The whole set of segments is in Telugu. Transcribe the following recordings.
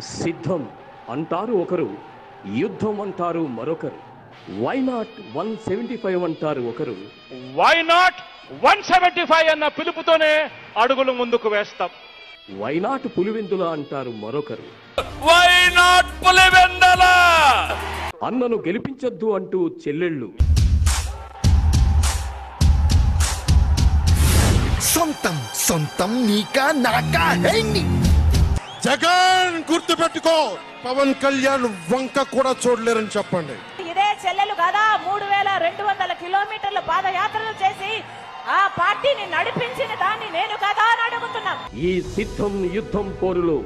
సిద్ధం అంటారు ఒకరు, యుద్ధం అంటారు మరొకరు. వై నాట్ 175 అంటారు ఒకరు. వై నాట్ 175 అన్న పిలుపుతోనే అడుగులు ముందుకు వేస్తాం. వై నాట్ పులివెందుల అంటారు మరొకరు. వై నాట్ పులివెందుల అన్నను గెలిపించొద్దు అంటూ చెల్లెళ్ళు. సొంతం సొంతం నీకా నాకా హేండి. జగన్ గుర్తు పెట్టుకో, పవన్ కళ్యాణ్ వంక కూడా చూడలేరని చెప్పండి. ఇదే చెల్లెలు కదా 3200 కిలోమీటర్ల పాదయాత్రలు చేసి ఆ పార్టీని నడిపించిన దాన్ని నేను కదా అని అడుగుతున్నాం. ఈ సిద్ధం యుద్ధం పోరులో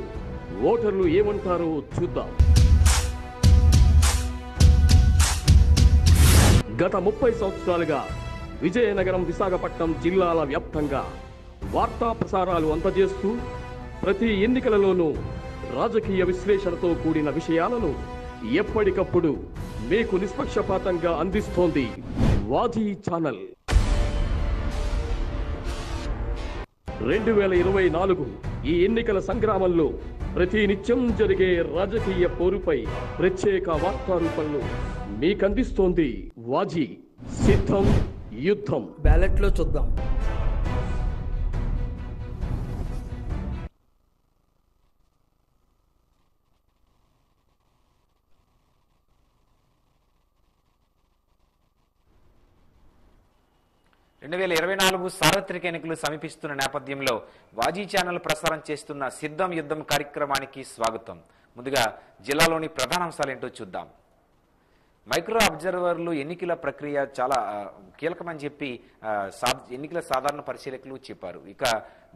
ఓటర్లు ఏమంటారో చూద్దాం. గత 30 సంవత్సరాలుగా విజయనగరం, విశాఖపట్నం జిల్లాల వ్యాప్తంగా వార్తా ప్రసారాలు అందజేస్తూ ప్రతి ఎన్నికలలోనూ రాజకీయ విశ్లేషణతో కూడిన విషయాలను ఎప్పటికప్పుడు మీకు నిష్పక్షపాతంగా అందిస్తోంది వాజీ ఛానల్. 2024 ఈ ఎన్నికల సంగ్రామంలో ప్రతి నిత్యం జరిగే రాజకీయ పోరుపై ప్రత్యేక వార్తా రూపంలో మీకందిస్తోంది వాజీ. సిద్ధం యుద్ధం. బ్యాలెట్ లో చూద్దాం. సార్వత్రిక ఎన్నికలు సమీపిస్తున్న నేపథ్యంలో వాజీ ఛానల్ ప్రసారం చేస్తున్న సిద్ధం యుద్ధం కార్యక్రమానికి స్వాగతం. ముందుగా జిల్లాలోని ప్రధాన అంశాలు ఏంటో చూద్దాం. మైక్రో అబ్జర్వర్లు ఎన్నికల ప్రక్రియ చాలా కీలకమని చెప్పి ఎన్నికల సాధారణ పరిశీలకులు చెప్పారు. ఇక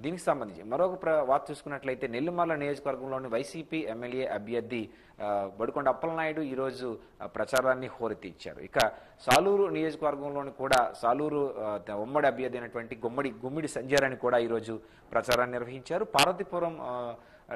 దీనికి సంబంధించి మరొక వార్త చూసుకున్నట్లయితే నెల్లిమర్ల నియోజకవర్గంలోని వైసీపీ ఎమ్మెల్యే అభ్యర్థి బడుకొండ అప్పలనాయుడు ఈరోజు ప్రచారాన్ని హోరెత్తించారు. ఇక సాలూరు నియోజకవర్గంలోని కూడా సాలూరు ఉమ్మడి అభ్యర్థి అయినటువంటి గుమ్మిడి సంజయ్ కూడా ఈరోజు ప్రచారాన్ని నిర్వహించారు. పార్వతీపురం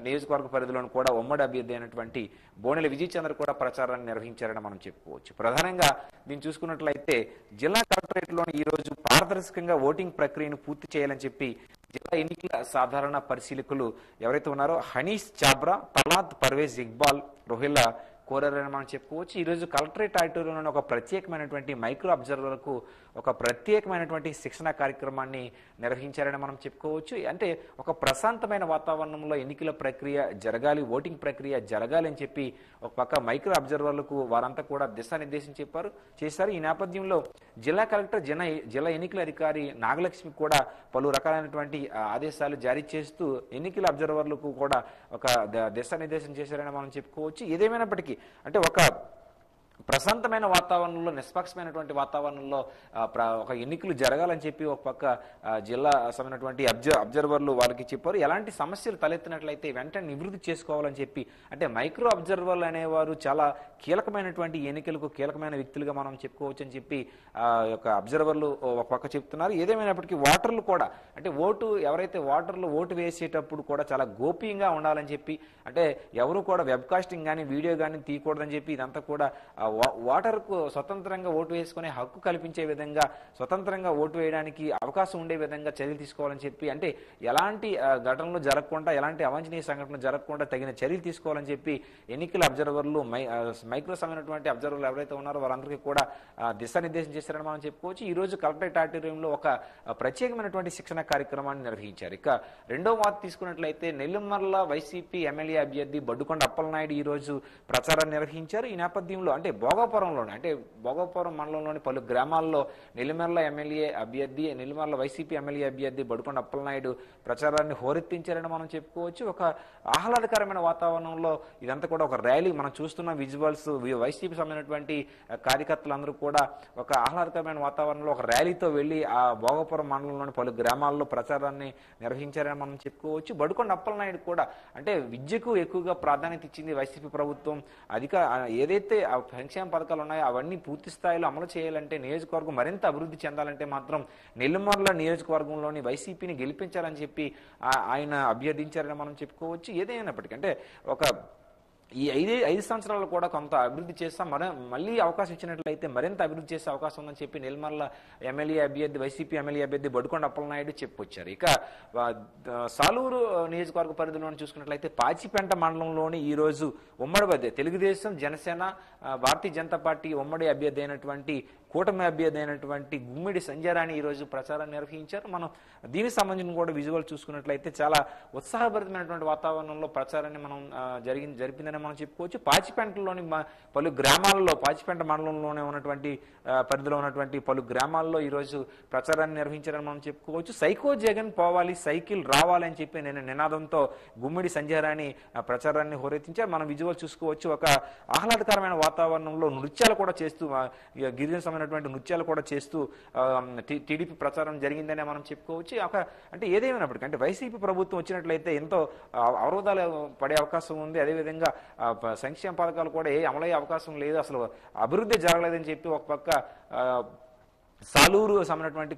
నియోజకవర్గ పరిధిలోని కూడా ఉమ్మడి అభ్యర్థి అయినటువంటి బోనెల విజయ్ చంద్ర కూడా ప్రచారాన్ని నిర్వహించారని మనం చెప్పుకోవచ్చు. ప్రధానంగా దీన్ని చూసుకున్నట్లయితే జిల్లా కలెక్టరేట్లోని ఈరోజు పారదర్శకంగా ఓటింగ్ ప్రక్రియను పూర్తి చేయాలని చెప్పి జిల్లా ఎన్నికల సాధారణ పరిశీలకులు ఎవరైతే ఉన్నారో హనీష్ చాబ్రా, ప్రహ్లాద్ పర్వేజ్, ఇక్బాల్, రోహిల్లా కోరారని మనం చెప్పుకోవచ్చు. ఈరోజు కలెక్టరేట్ ఆడిటోరియంలోని ఒక ప్రత్యేకమైనటువంటి మైక్రో అబ్జర్వర్లకు ఒక ప్రత్యేకమైనటువంటి శిక్షణ కార్యక్రమాన్ని నిర్వహించారని మనం చెప్పుకోవచ్చు. అంటే ఒక ప్రశాంతమైన వాతావరణంలో ఎన్నికల ప్రక్రియ జరగాలి, ఓటింగ్ ప్రక్రియ జరగాలి అని చెప్పి ఒక పక్క మైక్రో అబ్జర్వర్లకు వారంతా కూడా దిశానిర్దేశం చేశారు. ఈ నేపథ్యంలో జిల్లా కలెక్టర్ జిల్లా ఎన్నికల అధికారి నాగలక్ష్మి కూడా పలు రకాలైనటువంటి ఆదేశాలు జారీ చేస్తూ ఎన్నికల అబ్జర్వర్లకు కూడా ఒక దిశానిర్దేశం చేశారని మనం చెప్పుకోవచ్చు. ఏదేమైనప్పటికీ అంటే ఒక ప్రశాంతమైన వాతావరణంలో, నిష్పక్షమైనటువంటి వాతావరణంలో ఒక ఎన్నికలు జరగాలని చెప్పి ఒక పక్క జిల్లా సంబంధించినటువంటి అబ్జర్వర్లు వారికి చెప్పారు. ఎలాంటి సమస్యలు తలెత్తినట్లయితే వెంటనే నివృత్తి చేసుకోవాలని చెప్పి అంటే మైక్రో అబ్జర్వర్లు అనేవారు చాలా కీలకమైనటువంటి ఎన్నికలకు కీలకమైన వ్యక్తులుగా మనం చెప్పుకోవచ్చు అని చెప్పి ఒక అబ్జర్వర్లు ఒక పక్క చెప్తున్నారు. ఏదేమైనప్పటికీ ఓటర్లు కూడా అంటే ఎవరైతే ఓటర్లు ఓటు వేసేటప్పుడు కూడా చాలా గోప్యంగా ఉండాలని చెప్పి అంటే ఎవరు కూడా వెబ్కాస్టింగ్ కానీ వీడియో కానీ తీయకూడదని చెప్పి ఇదంతా కూడా ఓటర్కు స్వతంత్రంగా ఓటు వేసుకునే హక్కు కల్పించే విధంగా, స్వతంత్రంగా ఓటు వేయడానికి అవకాశం ఉండే విధంగా చర్యలు తీసుకోవాలని చెప్పి అంటే ఎలాంటి ఘటనలు జరగకుండా, ఎలాంటి అవాంఛనీయ సంఘటనలు జరగకుండా తగిన చర్యలు తీసుకోవాలని చెప్పి ఎన్నికల అబ్జర్వర్లు మైక్రో సంబంధించినటువంటి అబ్జర్వర్లు ఎవరైతే ఉన్నారో వారందరికీ కూడా దిశానిర్దేశం చేశారని మనం చెప్పుకోవచ్చు. ఈ రోజు కలెక్టరేట్ ఆడిటోరియంలో ఒక ప్రత్యేకమైనటువంటి శిక్షణ కార్యక్రమాన్ని నిర్వహించారు. ఇక రెండో వార్త తీసుకున్నట్లయితే నెల్లిమర్ల వైసీపీ ఎమ్మెల్యే అభ్యర్థి బడుకొండ అప్పలనాయుడు ఈ రోజు ప్రచారాన్ని నిర్వహించారు. ఈ నేపథ్యంలో అంటే భోగాపురం మండలంలోని పలు గ్రామాల్లో నెల్లిమర్ల వైసీపీ ఎమ్మెల్యే అభ్యర్థి బడుకొండ అప్పలనాయుడు ప్రచారాన్ని హోరెత్తించారని మనం చెప్పుకోవచ్చు. ఒక ఆహ్లాదకరమైన వాతావరణంలో ఇదంతా కూడా ఒక ర్యాలీ మనం చూస్తున్న విజువల్స్, వైసీపీ సంబంధించినటువంటి కార్యకర్తలందరూ కూడా ఒక ఆహ్లాదకరమైన వాతావరణంలో ఒక ర్యాలీతో వెళ్లి ఆ భోగాపురం మండలంలోని పలు గ్రామాల్లో ప్రచారాన్ని నిర్వహించారని మనం చెప్పుకోవచ్చు. బడుకొండ అప్పలనాయుడు కూడా అంటే విద్యకు ఎక్కువగా ప్రాధాన్యత ఇచ్చింది వైసీపీ ప్రభుత్వం. ఏదైతే సంక్షేమ పథకాలు ఉన్నాయో అవన్నీ పూర్తి స్థాయిలో అమలు చేయాలంటే, నియోజకవర్గం మరింత అభివృద్ధి చెందాలంటే మాత్రం నెల్లిమర్ల నియోజకవర్గంలోని వైసీపీని గెలిపించాలని చెప్పి ఆయన అభ్యర్థించారని మనం చెప్పుకోవచ్చు. ఏదైనప్పటికీ అంటే ఒక ఈ ఐదు సంవత్సరాలు కూడా కొంత అభివృద్ధి చేస్తాం, మళ్ళీ అవకాశం ఇచ్చినట్లయితే మరింత అభివృద్ధి చేసే అవకాశం ఉందని చెప్పి నెల్లిమర్ల ఎమ్మెల్యే అభ్యర్థి వైసీపీ ఎమ్మెల్యే అభ్యర్థి బడుకొండ అప్పలనాయుడు చెప్పుకొచ్చారు. ఇక సాలూరు నియోజకవర్గ పరిధిలోని చూసుకున్నట్లయితే పాచిపెంట మండలంలోని ఈ రోజు ఉమ్మడి మధ్య తెలుగుదేశం జనసేన భారతీయ జనతా పార్టీ ఉమ్మడి అభ్యర్థి అయినటువంటి కూటమి అభ్యర్థి అయినటువంటి గుమ్మిడి సంజయరాణి ఈ రోజు ప్రచారాన్ని నిర్వహించారు. మనం దీనికి సంబంధించిన కూడా విజువల్ చూసుకున్నట్లయితే చాలా ఉత్సాహభరితమైనటువంటి వాతావరణంలో ప్రచారాన్ని మనం జరిపిందని మనం చెప్పుకోవచ్చు. పాచిపెంటలోని పలు గ్రామాల్లో పాచిపెంట మండలంలోనే ఉన్నటువంటి పరిధిలో ఉన్నటువంటి పలు గ్రామాల్లో ఈరోజు ప్రచారాన్ని నిర్వహించారని మనం చెప్పుకోవచ్చు. సైకో జగన్ పోవాలి, సైకిల్ రావాలని చెప్పి నేను నినాదంతో గుమ్మిడి సంజయరాణి ప్రచారాన్ని హోరెత్తించారు. మనం విజువల్ చూసుకోవచ్చు. ఒక ఆహ్లాదకరమైన వాతావరణంలో నృత్యాలు కూడా చేస్తూ గిరిజన సంబంధించినటువంటి నృత్యాలు కూడా చేస్తూ టీడీపీ ప్రచారం జరిగిందనే మనం చెప్పుకోవచ్చు. అంటే ఏదేమైనప్పటికీ అంటే వైసీపీ ప్రభుత్వం వచ్చినట్లయితే ఎంతో అవరోధాలు పడే అవకాశం ఉంది. అదేవిధంగా సంక్షేమ పథకాలు కూడా అమలయ్యే అవకాశం లేదు, అసలు అభివృద్ధి జరగలేదని చెప్పి ఒక పక్క సాలూరు సంబంధించినటువంటి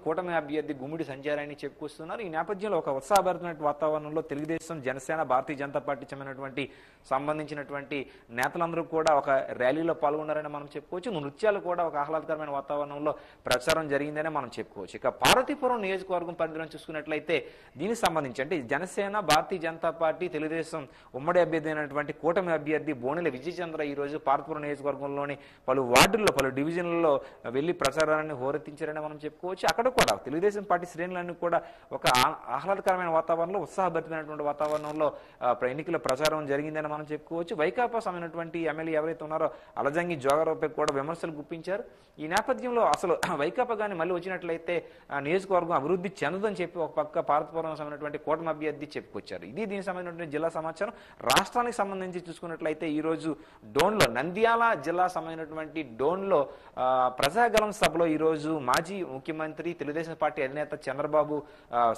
కూటమి అభ్యర్థి గుమ్మిడి సంజయరాణి చెప్పుకొస్తున్నారు. ఈ నేపథ్యంలో ఒక ఉత్సాహభరితమైన వాతావరణంలో తెలుగుదేశం జనసేన భారతీయ జనతా పార్టీ సంబంధించినటువంటి నేతలందరూ కూడా ఒక ర్యాలీలో పాల్గొన్నారని మనం చెప్పుకోవచ్చు. నృత్యాలు కూడా ఒక ఆహ్లాదకరమైన వాతావరణంలో ప్రచారం జరిగిందని మనం చెప్పుకోవచ్చు. ఇక పార్వతీపురం నియోజకవర్గం పరిధిలో చూసుకున్నట్లయితే దీనికి సంబంధించి అంటే జనసేన భారతీయ జనతా పార్టీ తెలుగుదేశం ఉమ్మడి అభ్యర్థి అయినటువంటి కూటమి అభ్యర్థి బోనెల విజయచంద్ర ఈ రోజు పార్వతీపురం నియోజకవర్గంలోని పలు వార్డుల్లో పలు డివిజన్లలో వెళ్లి ప్రచారాన్ని హోరెత్తించారని మనం చెప్పుకోవచ్చు. అక్కడ కూడా తెలుగుదేశం పార్టీ శ్రేణులన్నీ కూడా ఒక ఆహ్లాదకరమైన వాతావరణంలో ఉత్సాహభరితమైనటువంటి వాతావరణంలో ఎన్నికల ప్రచారం జరిగిందని మనం చెప్పుకోవచ్చు. వైకాపా సంబంధించినటువంటి ఎమ్మెల్యే ఎవరైతే ఉన్నారో అలజంగి జోగారావుపై కూడా విమర్శలు గుప్పించారు. ఈ నేపథ్యంలో అసలు వైకాపా కానీ మళ్ళీ వచ్చినట్లయితే నియోజకవర్గం అభివృద్ధి చెందదని చెప్పి ఒక పక్క పార్వతీపురం సంబంధించినటువంటి కూటమి అభ్యర్థి చెప్పుకొచ్చారు. ఇది దీనికి సంబంధించిన జిల్లా సమాచారం. రాష్ట్రానికి సంబంధించి చూసుకున్నట్లయితే ఈ రోజు డోన్లో నంద్యాల జిల్లా సంబంధించినటువంటి డోన్లో ప్రజాగలం సభలో ఈరోజు మాజీ ముఖ్యమంత్రి తెలుగుదేశం పార్టీ అధినేత చంద్రబాబు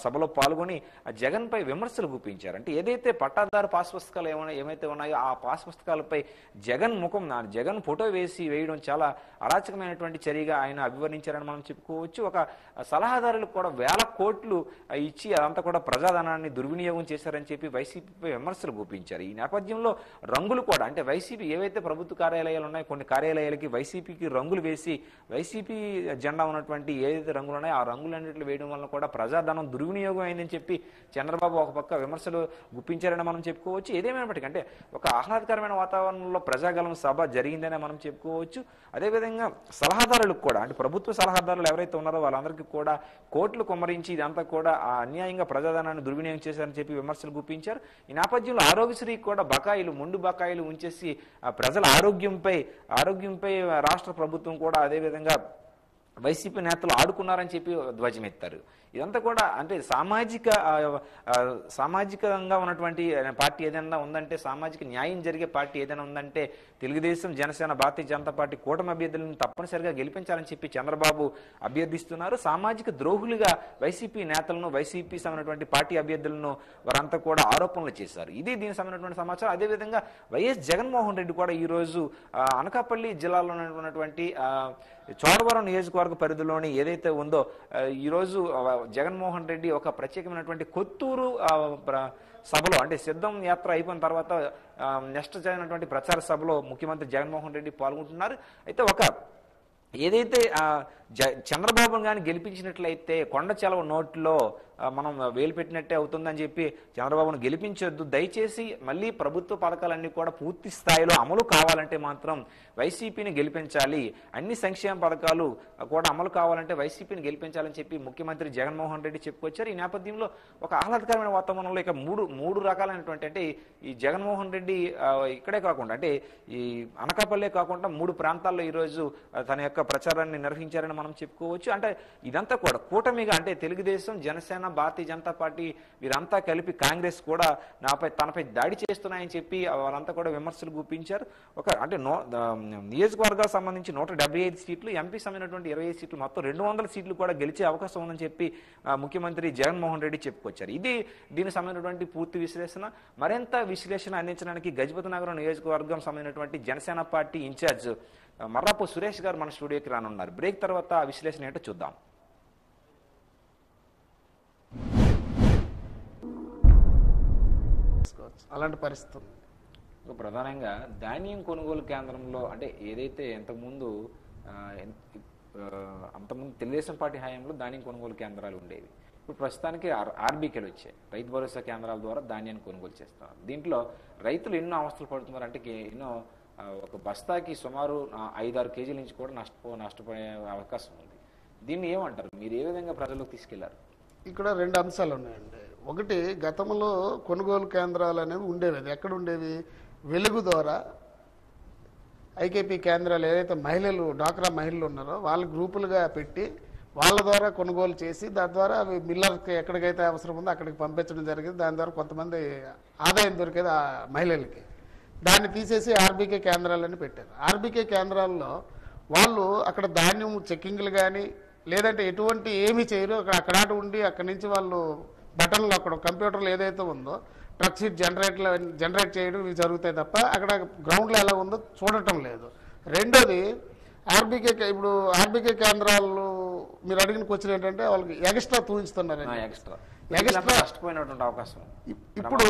సభలో పాల్గొని జగన్ పై విమర్శలు గుప్పించారు. అంటే ఏదైతే పట్టాదారు పాస్ పుస్తకాలు ఏమైతే ఉన్నాయో ఆ పాస్ పుస్తకాలపై జగన్ ఫోటో వేయడం చాలా అరాచకమైనటువంటి చర్యగా ఆయన అభివర్ణించారని మనం చెప్పుకోవచ్చు. ఒక సలహాదారులకు కూడా 1000 కోట్లు ఇచ్చి అదంతా కూడా ప్రజాధనాన్ని దుర్వినియోగం చేశారని చెప్పి వైసీపీపై విమర్శలు గుప్పించారు. ఈ నేపథ్యంలో రంగులు కూడా అంటే వైసీపీ ఏవైతే ప్రభుత్వ కార్యాలయాలు ఉన్నాయో కొన్ని కార్యాలయాలకి వైసీపీకి రంగులు వేసి వైసీపీ జెండా ఉన్నటువంటి ఏదైతే రంగులు ఉన్నాయో ఆ రంగులన్నింటిలో వేయడం వల్ల కూడా ప్రజాధనం దుర్వినియోగం అయిందని చెప్పి చంద్రబాబు ఒక పక్క విమర్శలు గుప్పించారని మనం చెప్పుకోవచ్చు. ఏదేమైనప్పటికీ అంటే ఒక ఆహ్లాదకరమైన వాతావరణంలో ప్రజాగలం సభ జరిగిందని మనం చెప్పుకోవచ్చు. అదేవిధంగా సలహాదారులకు కూడా అంటే ప్రభుత్వ సలహాదారులు ఎవరైతే ఉన్నారో వాళ్ళందరికీ కూడా కోట్లు కుమ్మరించి ఇదంతా కూడా అన్యాయంగా ప్రజాధనాన్ని దుర్వినియోగం చేశారని చెప్పి విమర్శలు గుప్పించారు. ఈ నేపథ్యంలో ఆరోగ్యశ్రీకి కూడా మొండు బకాయిలు ఉంచేసి ప్రజల ఆరోగ్యంపై రాష్ట్ర ప్రభుత్వం కూడా అదేవిధంగా వైసీపీ నేతలు ఆడుకున్నారని చెప్పి ధ్వజమెత్తారు. ఇదంతా కూడా అంటే సామాజికంగా ఉన్నటువంటి పార్టీ ఏదైనా ఉందంటే సామాజిక న్యాయం జరిగే పార్టీ ఏదైనా ఉందంటే తెలుగుదేశం జనసేన భారతీయ జనతా పార్టీ కూటమి అభ్యర్థులను తప్పనిసరిగా గెలిపించాలని చెప్పి చంద్రబాబు అభ్యర్థిస్తున్నారు. సామాజిక ద్రోహులుగా వైసీపీ నేతలను వైసీపీ సంబంధించినటువంటి పార్టీ అభ్యర్థులను వారంతా కూడా ఆరోపణలు చేశారు. ఇది దీనికి సంబంధించినటువంటి సమాచారం. అదేవిధంగా వైఎస్ జగన్మోహన్ రెడ్డి కూడా ఈరోజు అనకాపల్లి జిల్లాలో ఉన్నటువంటి చోడవరం నియోజకవర్గ పరిధిలోని ఏదైతే ఉందో ఈరోజు జగన్మోహన్ రెడ్డి ఒక ప్రత్యేకమైనటువంటి కొత్తూరు సభలో అంటే సిద్ధం యాత్ర అయిపోయిన తర్వాత నెక్స్ట్ జరిగినటువంటి ప్రచార సభలో ముఖ్యమంత్రి జగన్మోహన్ రెడ్డి పాల్గొంటున్నారు. అయితే ఏదైతే చంద్రబాబు గారిని గెలిపించినట్లయితే కొండ చెలవు నోట్లో మనం వేలు పెట్టినట్టే అవుతుందని చెప్పి చంద్రబాబును గెలిపించొద్దు, దయచేసి మళ్ళీ ప్రభుత్వ పథకాలన్నీ కూడా పూర్తి స్థాయిలో అమలు కావాలంటే మాత్రం వైసీపీని గెలిపించాలి, అన్ని సంక్షేమ పథకాలు కూడా అమలు కావాలంటే వైసీపీని గెలిపించాలని చెప్పి ముఖ్యమంత్రి జగన్మోహన్ రెడ్డి చెప్పుకొచ్చారు. ఈ నేపథ్యంలో ఒక ఆహ్లాదకరమైన వాతావరణంలో ఇక మూడు రకాలైనటువంటి అంటే ఈ జగన్మోహన్ రెడ్డి ఇక్కడే కాకుండా అంటే ఈ అనకాపల్లే కాకుండా 3 ప్రాంతాల్లో ఈరోజు తన యొక్క ప్రచారాన్ని నిర్వహించారని మనం చెప్పుకోవచ్చు. అంటే ఇదంతా కూడా కూటమిగా అంటే తెలుగుదేశం జనసేన భారతీయ జనతా పార్టీ వీరంతా కలిపి కాంగ్రెస్ కూడా తనపై దాడి చేస్తున్నాయని చెప్పి వాళ్ళంతా కూడా విమర్శలు గుప్పించారు. అంటే నియోజకవర్గాలకు సంబంధించి 175 సీట్లు, ఎంపీ సంబంధించినటువంటి 25 సీట్లు, మొత్తం 200 సీట్లు కూడా గెలిచే అవకాశం ఉందని చెప్పి ముఖ్యమంత్రి జగన్మోహన్ రెడ్డి చెప్పుకొచ్చారు. దీనికి సంబంధించినటువంటి పూర్తి విశ్లేషణ మరింత విశ్లేషణ అందించడానికి గజపతి నగరం నియోజకవర్గం సంబంధించినటువంటి జనసేన పార్టీ ఇన్ఛార్జ్ మర్రాపు సురేష్ గారు మన స్టూడియోకి రానున్నారు. బ్రేక్ తర్వాత ఆ విశ్లేషణ ఏంటో చూద్దాం. అలాంటి పరిస్థితులు ప్రధానంగా ధాన్యం కొనుగోలు కేంద్రంలో అంటే ఏదైతే ఇంతకుముందు అంతకుముందు తెలుగుదేశం పార్టీ హయాంలో ధాన్యం కొనుగోలు కేంద్రాలు ఉండేవి. ఇప్పుడు ప్రస్తుతానికి ఆర్బీకేలు వచ్చాయి. రైతు భరోసా కేంద్రాల ద్వారా ధాన్యాన్ని కొనుగోలు చేస్తున్నారు. దీంట్లో రైతులు ఎన్నో అవస్థలు పడుతున్నారు. అంటే ఎన్నో ఒక బస్తాకి సుమారు 5-6 కేజీల నుంచి కూడా నష్టపోయే అవకాశం ఉంది. దీన్ని ఏమంటారు? మీరు ఏ విధంగా ప్రజలకు తీసుకెళ్లారు? ఇక్కడ 2 అంశాలు ఉన్నాయండి. ఒకటి, గతంలో కొనుగోలు కేంద్రాలు అనేవి ఉండేవి. అది ఎక్కడ ఉండేవి? వెలుగు ద్వారా ఐకేపీ కేంద్రాలు ఏదైతే మహిళలు డ్వాక్రా మహిళలు ఉన్నారో వాళ్ళ గ్రూపులుగా పెట్టి వాళ్ళ ద్వారా కొనుగోలు చేసి దాని ద్వారా అవి మిల్లర్కి ఎక్కడికైతే అవసరం ఉందో అక్కడికి పంపించడం జరిగింది. దాని ద్వారా కొంతమంది ఆదాయం దొరికేది ఆ మహిళలకి. దాన్ని తీసేసి ఆర్బీకే కేంద్రాలని పెట్టారు. ఆర్బీకే కేంద్రాల్లో వాళ్ళు అక్కడ ధాన్యం చెక్కింగ్లు కానీ లేదంటే ఎటువంటి ఏమీ చేయరు. అక్కడ ఉండి అక్కడి నుంచి వాళ్ళు బటన్లు అక్కడ కంప్యూటర్లు ఏదైతే ఉందో ట్రక్ షీట్ జనరేట్ చేయడం ఇవి జరుగుతాయి తప్ప అక్కడ గ్రౌండ్లో ఎలా ఉందో చూడటం లేదు. రెండోది, ఇప్పుడు ఆర్బీకే కేంద్రాలు మీరు అడిగిన క్వశ్చన్ ఏంటంటే వాళ్ళకి ఎక్స్ట్రా తూంచుతున్నారు. అవకాశం ఇప్పుడు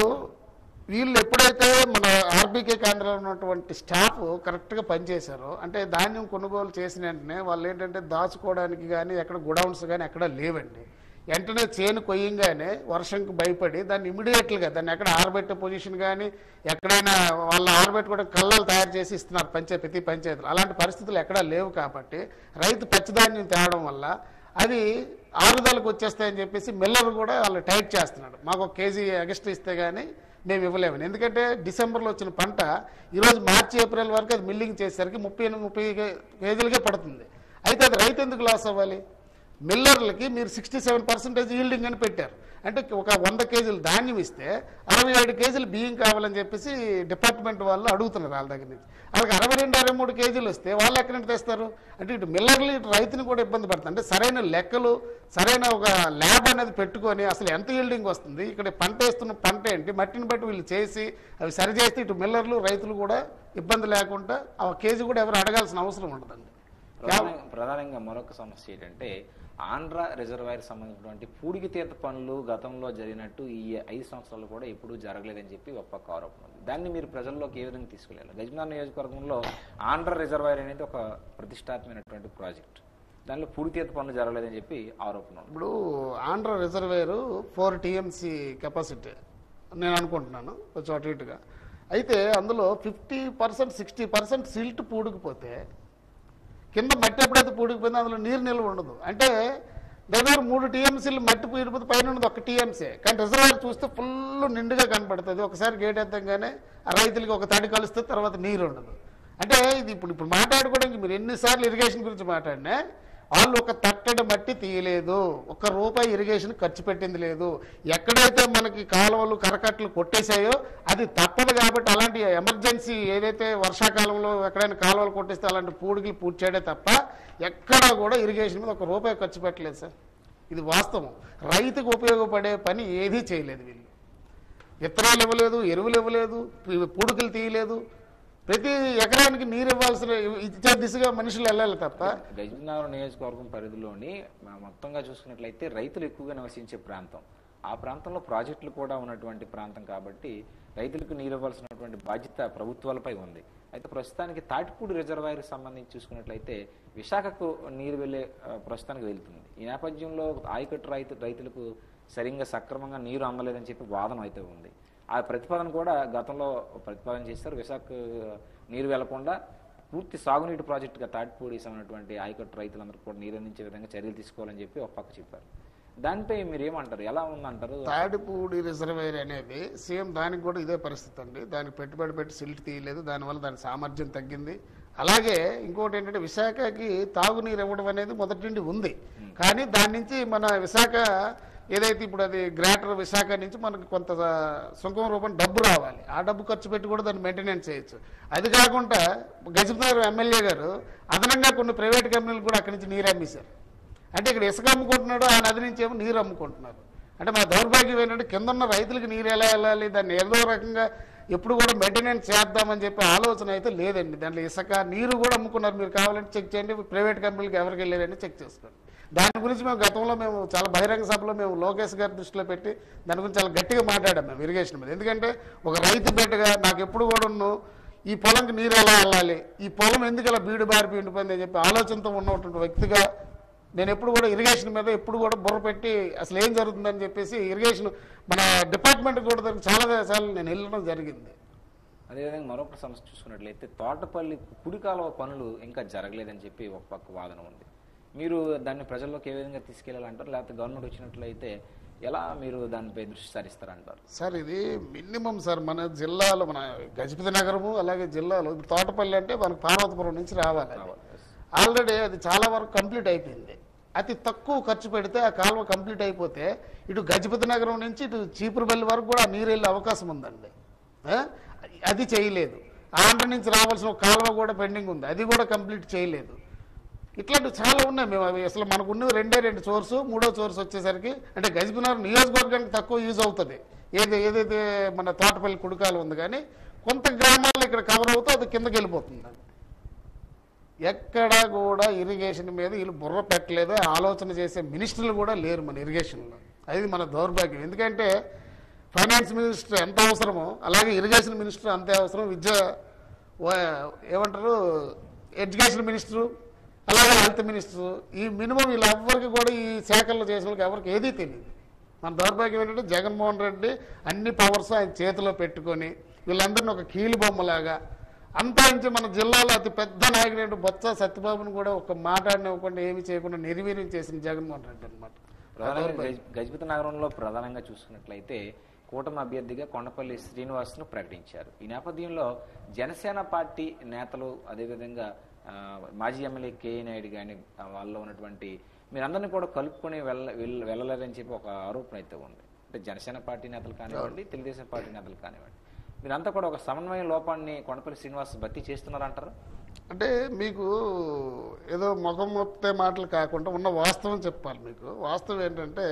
వీళ్ళు ఎప్పుడైతే మన ఆర్బీకే కేంద్రంలో ఉన్నటువంటి స్టాఫ్ కరెక్ట్గా పనిచేశారో అంటే ధాన్యం కొనుగోలు చేసిన వెంటనే వాళ్ళు ఏంటంటే దాచుకోవడానికి కానీ ఎక్కడ గోడౌన్స్ కానీ ఎక్కడ లేవండి. వెంటనే చేను కొయ్యంగానే వర్షంకి భయపడి దాన్ని ఇమీడియట్గా దాన్ని ఎక్కడ ఆరబెట్టే పొజిషన్ కానీ ఎక్కడైనా వాళ్ళ ఆరబెట్టుకోవడం కళ్ళాలు తయారు చేసి ఇస్తున్నారు ప్రతి పంచాయతీలు. అలాంటి పరిస్థితులు ఎక్కడా లేవు కాబట్టి రైతు పచ్చిధాన్యం తేవడం వల్ల అది ఆరుదలకు వచ్చేస్తాయని చెప్పేసి మిల్లర్ కూడా వాళ్ళు టైట్ చేస్తున్నాడు. మాకు 1 కేజీ ఎక్స్ట్రా ఇస్తే కానీ మేము ఇవ్వలేమని. ఎందుకంటే డిసెంబర్లో వచ్చిన పంట ఈరోజు మార్చి ఏప్రిల్ వరకు అది మిల్లింగ్ చేసేసరికి 30 కేజీలకే పడుతుంది. అయితే అది రైతు ఎందుకు లాస్ అవ్వాలి? మిల్లర్లకి మీరు 67% ఈల్డింగ్ అని పెట్టారు. అంటే ఒక 100 కేజీలు ధాన్యం ఇస్తే 67 కేజీలు బియ్యం కావాలని చెప్పేసి డిపార్ట్మెంట్ వాళ్ళు అడుగుతున్నారు వాళ్ళ దగ్గర నుంచి. వాళ్ళకి 62-63 కేజీలు వస్తే వాళ్ళు ఎక్కడి నుంచి తెస్తారు? అంటే ఇటు మిల్లర్లు ఇటు రైతుని కూడా ఇబ్బంది పడుతుంది. అంటే సరైన లెక్కలు సరైన ఒక ల్యాబ్ అనేది పెట్టుకొని అసలు ఎంత ఈల్డింగ్ వస్తుంది, ఇక్కడ పంట వేస్తున్న పంట ఏంటి, మట్టిని బట్టి వీళ్ళు చేసి అవి సరిచేస్తే ఇటు మిల్లర్లు రైతులు కూడా ఇబ్బంది లేకుండా ఆ కేజీ కూడా ఎవరు అడగాల్సిన అవసరం ఉండదండి. ప్రధానంగా మరొక సమస్య ఏంటంటే ఆంధ్ర రిజర్వాయర్ సంబంధించినటువంటి పూడికి తీత పనులు గతంలో జరిగినట్టు ఈ 5 సంవత్సరాలు కూడా ఎప్పుడూ జరగలేదని చెప్పి ఒక ఆరోపణ ఉంది. దాన్ని మీరు ప్రజల్లోకి ఏ విధంగా తీసుకెళ్ళాలి? గజమార్ నియోజకవర్గంలో ఆంధ్ర రిజర్వాయర్ అనేది ఒక ప్రతిష్టాత్మకమైనటువంటి ప్రాజెక్ట్. దానిలో పూడికి తీత పనులు జరగలేదని చెప్పి ఆరోపణ. ఇప్పుడు ఆంధ్ర రిజర్వాయర్ 4 TMC కెపాసిటీ నేను అనుకుంటున్నాను కొంచెం అటు ఇటుగా. అయితే అందులో 50% 60% సిల్ట్ పూడికిపోతే కింద మట్టి ఎప్పుడైతే పూడికిపోయిందో అందులో నీరు నిల్వ ఉండదు. అంటే దగ్గర 3 TMCలు మట్టి పూడిపోతే పైన ఉన్నది 1 TMC. కానీ రిజర్వాయర్ చూస్తే ఫుల్ నిండుగా కనపడుతుంది. ఒకసారి గేట్ ఎత్తంగానే ఆ రైతులకి ఒక తడి కలుస్తే తర్వాత నీరు ఉండదు. అంటే ఇది ఇప్పుడు మాట్లాడుకోవడానికి మీరు ఎన్నిసార్లు ఇరిగేషన్ గురించి మాట్లాడినా వాళ్ళు ఒక తట్టడి మట్టి తీయలేదు, 1 రూపాయి ఇరిగేషన్ ఖర్చు పెట్టింది లేదు. ఎక్కడైతే మనకి కాలువలు కరకట్లు కొట్టేశాయో అది తప్పదు కాబట్టి అలాంటి ఎమర్జెన్సీ ఏదైతే వర్షాకాలంలో ఎక్కడైనా కాలువలు కొట్టేస్తే అలాంటి పూడికి పూర్తి చేయడే తప్ప ఎక్కడా కూడా ఇరిగేషన్ మీద 1 రూపాయి ఖర్చు పెట్టలేదు సార్. ఇది వాస్తవం. రైతుకు ఉపయోగపడే పని ఏదీ చేయలేదు వీళ్ళు. విత్తనాలు ఇవ్వలేదు, ఎరువులు ఇవ్వలేదు, పూడికలు తీయలేదు. ప్రతి ఎకరానికి నీరు ఇవ్వాల్సిన ఇచ్చే దిశగా మనుషులు వెళ్ళాలి తప్ప. గజమార్ నియోజకవర్గం పరిధిలోని మొత్తంగా చూసుకున్నట్లయితే రైతులు ఎక్కువగా నివసించే ప్రాంతం. ఆ ప్రాంతంలో ప్రాజెక్టులు కూడా ఉన్నటువంటి ప్రాంతం కాబట్టి రైతులకు నీరు ఇవ్వాల్సినటువంటి బాధ్యత ప్రభుత్వాలపై ఉంది. అయితే ప్రస్తుతానికి తాటిపూడి రిజర్వాయర్ సంబంధించి చూసుకున్నట్లయితే విశాఖకు నీరు వెళ్ళే ప్రస్తుతానికి వెళ్తుంది. ఈ నేపథ్యంలో ఆయకట్టు రైతులకు సరిగ్గా సక్రమంగా నీరు అందలేదని చెప్పి వాదన అయితే ఉంది. ఆ ప్రతిపాదన కూడా గతంలో ప్రతిపాదన చేశారు. విశాఖ నీరు వెళ్లకుండా పూర్తి సాగునీటి ప్రాజెక్టుగా తాటిపూడి సంబంధించినటువంటి ఆయకట్టు రైతులందరూ కూడా నీరు అందించే విధంగా చర్యలు తీసుకోవాలని చెప్పి ఒక పక్క చెప్పారు. దానిపై మీరు ఏమంటారు? ఎలా ఉందంటారు? తాటిపూడి రిజర్వాయర్ అనేది సేమ్ దానికి కూడా ఇదే పరిస్థితి అండి. దానికి పెట్టుబడి పెట్టి సిల్ట్ తీయలేదు, దానివల్ల దాని సామర్థ్యం తగ్గింది. అలాగే ఇంకోటి ఏంటంటే విశాఖకి తాగునీరు ఇవ్వడం అనేది మొదటి నుండి ఉంది. కానీ దాని నుంచి మన విశాఖ ఏదైతే ఇప్పుడు అది గ్రేటర్ విశాఖ నుంచి మనకు కొంత సుంకం రూపం డబ్బు రావాలి. ఆ డబ్బు ఖర్చు పెట్టి కూడా దాన్ని మెయింటెనెన్స్ చేయొచ్చు. అది కాకుండా గజపతినగర్ ఎమ్మెల్యే గారు అదనంగా కొన్ని ప్రైవేట్ కంపెనీలు కూడా అక్కడి నుంచి నీరు అమ్మేశారు. అంటే ఇక్కడ ఇసుక అమ్ముకుంటున్నాడు, ఆ నది నుంచి ఏమో నీరు అమ్ముకుంటున్నారు. అంటే మా దౌర్భాగ్యం ఏంటంటే కింద ఉన్న రైతులకు నీరు ఎలా వెళ్ళాలి, దాన్ని ఏదో రకంగా ఎప్పుడు కూడా మెయింటెనెన్స్ చేద్దామని చెప్పి ఆలోచన అయితే లేదండి. దాంట్లో ఇసుక నీరు కూడా అమ్ముకున్నారు. మీరు కావాలంటే చెక్ చేయండి, ప్రైవేట్ కంపెనీలకు ఎవరికి వెళ్ళారంటే చెక్ చేసుకోండి. దాని గురించి మేము గతంలో మేము చాలా బహిరంగ సభలో మేము లోకేష్ గారి దృష్టిలో పెట్టి దాని గురించి చాలా గట్టిగా మాట్లాడాం మేము ఇరిగేషన్ మీద. ఎందుకంటే ఒక రైతు బిడ్డగా నాకు ఎప్పుడు కూడా ఈ పొలంకి నీరు ఎలా వెళ్ళాలి, ఈ పొలం ఎందుకు ఇలా బీడు బారిపి ఉండిపోయింది అని చెప్పి ఆలోచనతో ఉన్నటువంటి వ్యక్తిగా నేను ఎప్పుడు కూడా ఇరిగేషన్ మీద ఎప్పుడు కూడా బుర్ర పెట్టి అసలు ఏం జరుగుతుందని చెప్పేసి ఇరిగేషన్ మన డిపార్ట్మెంట్ కూడా చాలా సార్లు నేను వెళ్ళడం జరిగింది. అదేవిధంగా మరొక సమస్య చూసుకున్నట్లయితే తోటపల్లి కుడి కాలువ పనులు ఇంకా జరగలేదని చెప్పి ఒక పక్క వాదన ఉంది. మీరు దాన్ని ప్రజల్లోకి ఏ విధంగా తీసుకెళ్లాలంటారు, లేకపోతే గవర్నమెంట్ వచ్చినట్లయితే ఎలా మీరు దానిపై దృష్టి సారిస్తారంటారు? సార్ ఇది మినిమం సార్ మన జిల్లాలో మన గజపతి నగరము అలాగే జిల్లాలో ఇప్పుడు తోటపల్లి అంటే మనకు పార్వతపురం నుంచి రావాలి. ఆల్రెడీ అది చాలా వరకు కంప్లీట్ అయిపోయింది. అతి తక్కువ ఖర్చు పెడితే ఆ కాలువ కంప్లీట్ అయిపోతే ఇటు గజపతి నగరం నుంచి ఇటు చీపురుపల్లి వరకు కూడా నీరు వెళ్ళే అవకాశం ఉందండి. అది చేయలేదు. ఆంధ్ర నుంచి రావాల్సిన కాలువ కూడా పెండింగ్ ఉంది, అది కూడా కంప్లీట్ చేయలేదు. ఇట్లాంటివి చాలా ఉన్నాయి. మేము అవి అసలు మనకు ఉన్న రెండు సోర్సు, మూడో సోర్స్ వచ్చేసరికి అంటే గజపతినగరం నియోజకవర్గానికి తక్కువ యూజ్ అవుతుంది ఏదైతే మన తోటపల్లి కుడికాలు ఉంది. కానీ కొంత గ్రామాల్లో ఇక్కడ కవర్ అవుతూ అది కిందకి వెళ్ళిపోతుంది. ఎక్కడా కూడా ఇరిగేషన్ మీద వీళ్ళు బుర్ర పెట్టలేదు, ఆలోచన చేసే మినిస్టర్లు కూడా లేరు మన ఇరిగేషన్లో. అది మన దౌర్భాగ్యం. ఎందుకంటే ఫైనాన్స్ మినిస్టర్ ఎంత అవసరమో అలాగే ఇరిగేషన్ మినిస్టర్ అంతే అవసరం, ఏమంటారు ఎడ్యుకేషన్ మినిస్టరు అలాగే హెల్త్ మినిస్టర్, ఈ మినిమం వీళ్ళెవ్వరికి కూడా ఈ శాఖల్లో చేసిన వాళ్ళకి ఎవరికి ఏదీ తెలియదు. మన దౌర్భాగ్యం ఏంటంటే జగన్మోహన్ రెడ్డి అన్ని పవర్స్ ఆయన చేతిలో పెట్టుకొని వీళ్ళందరినీ ఒక కీలు బొమ్మలాగా అంతరించి మన జిల్లాలో అతి పెద్ద నాయకుడు బొత్స సత్యబాబుని కూడా ఒక మాట్లాడినివ్వకుండా ఏమి చేయకుండా నిర్వీర్యం చేసిన జగన్మోహన్ రెడ్డి అనమాట. గజపతి నగరంలో ప్రధానంగా చూసుకున్నట్లయితే కూటమి అభ్యర్థిగా కొండపల్లి శ్రీనివాస్ను ప్రకటించారు. ఈ నేపథ్యంలో జనసేన పార్టీ నేతలు అదేవిధంగా మాజీ ఎమ్మెల్యే కేఏ నాయుడు కానీ వాళ్ళలో ఉన్నటువంటి మీరందరినీ కూడా కలుపుకొని వెళ్ళలేదని చెప్పి ఒక ఆరోపణ అయితే ఉంది. అంటే జనసేన పార్టీ నేతలు కానివ్వండి, తెలుగుదేశం పార్టీ నేతలు కానివ్వండి, మీరంతా కూడా ఒక సమన్వయ లోపాన్ని కొండపల్లి శ్రీనివాస్ భర్తీ చేస్తున్నారంటారు. అంటే మీకు ఏదో ముఖం మొత్తే మాటలు కాకుండా ఉన్న వాస్తవం చెప్పాలి. మీకు వాస్తవం ఏంటంటే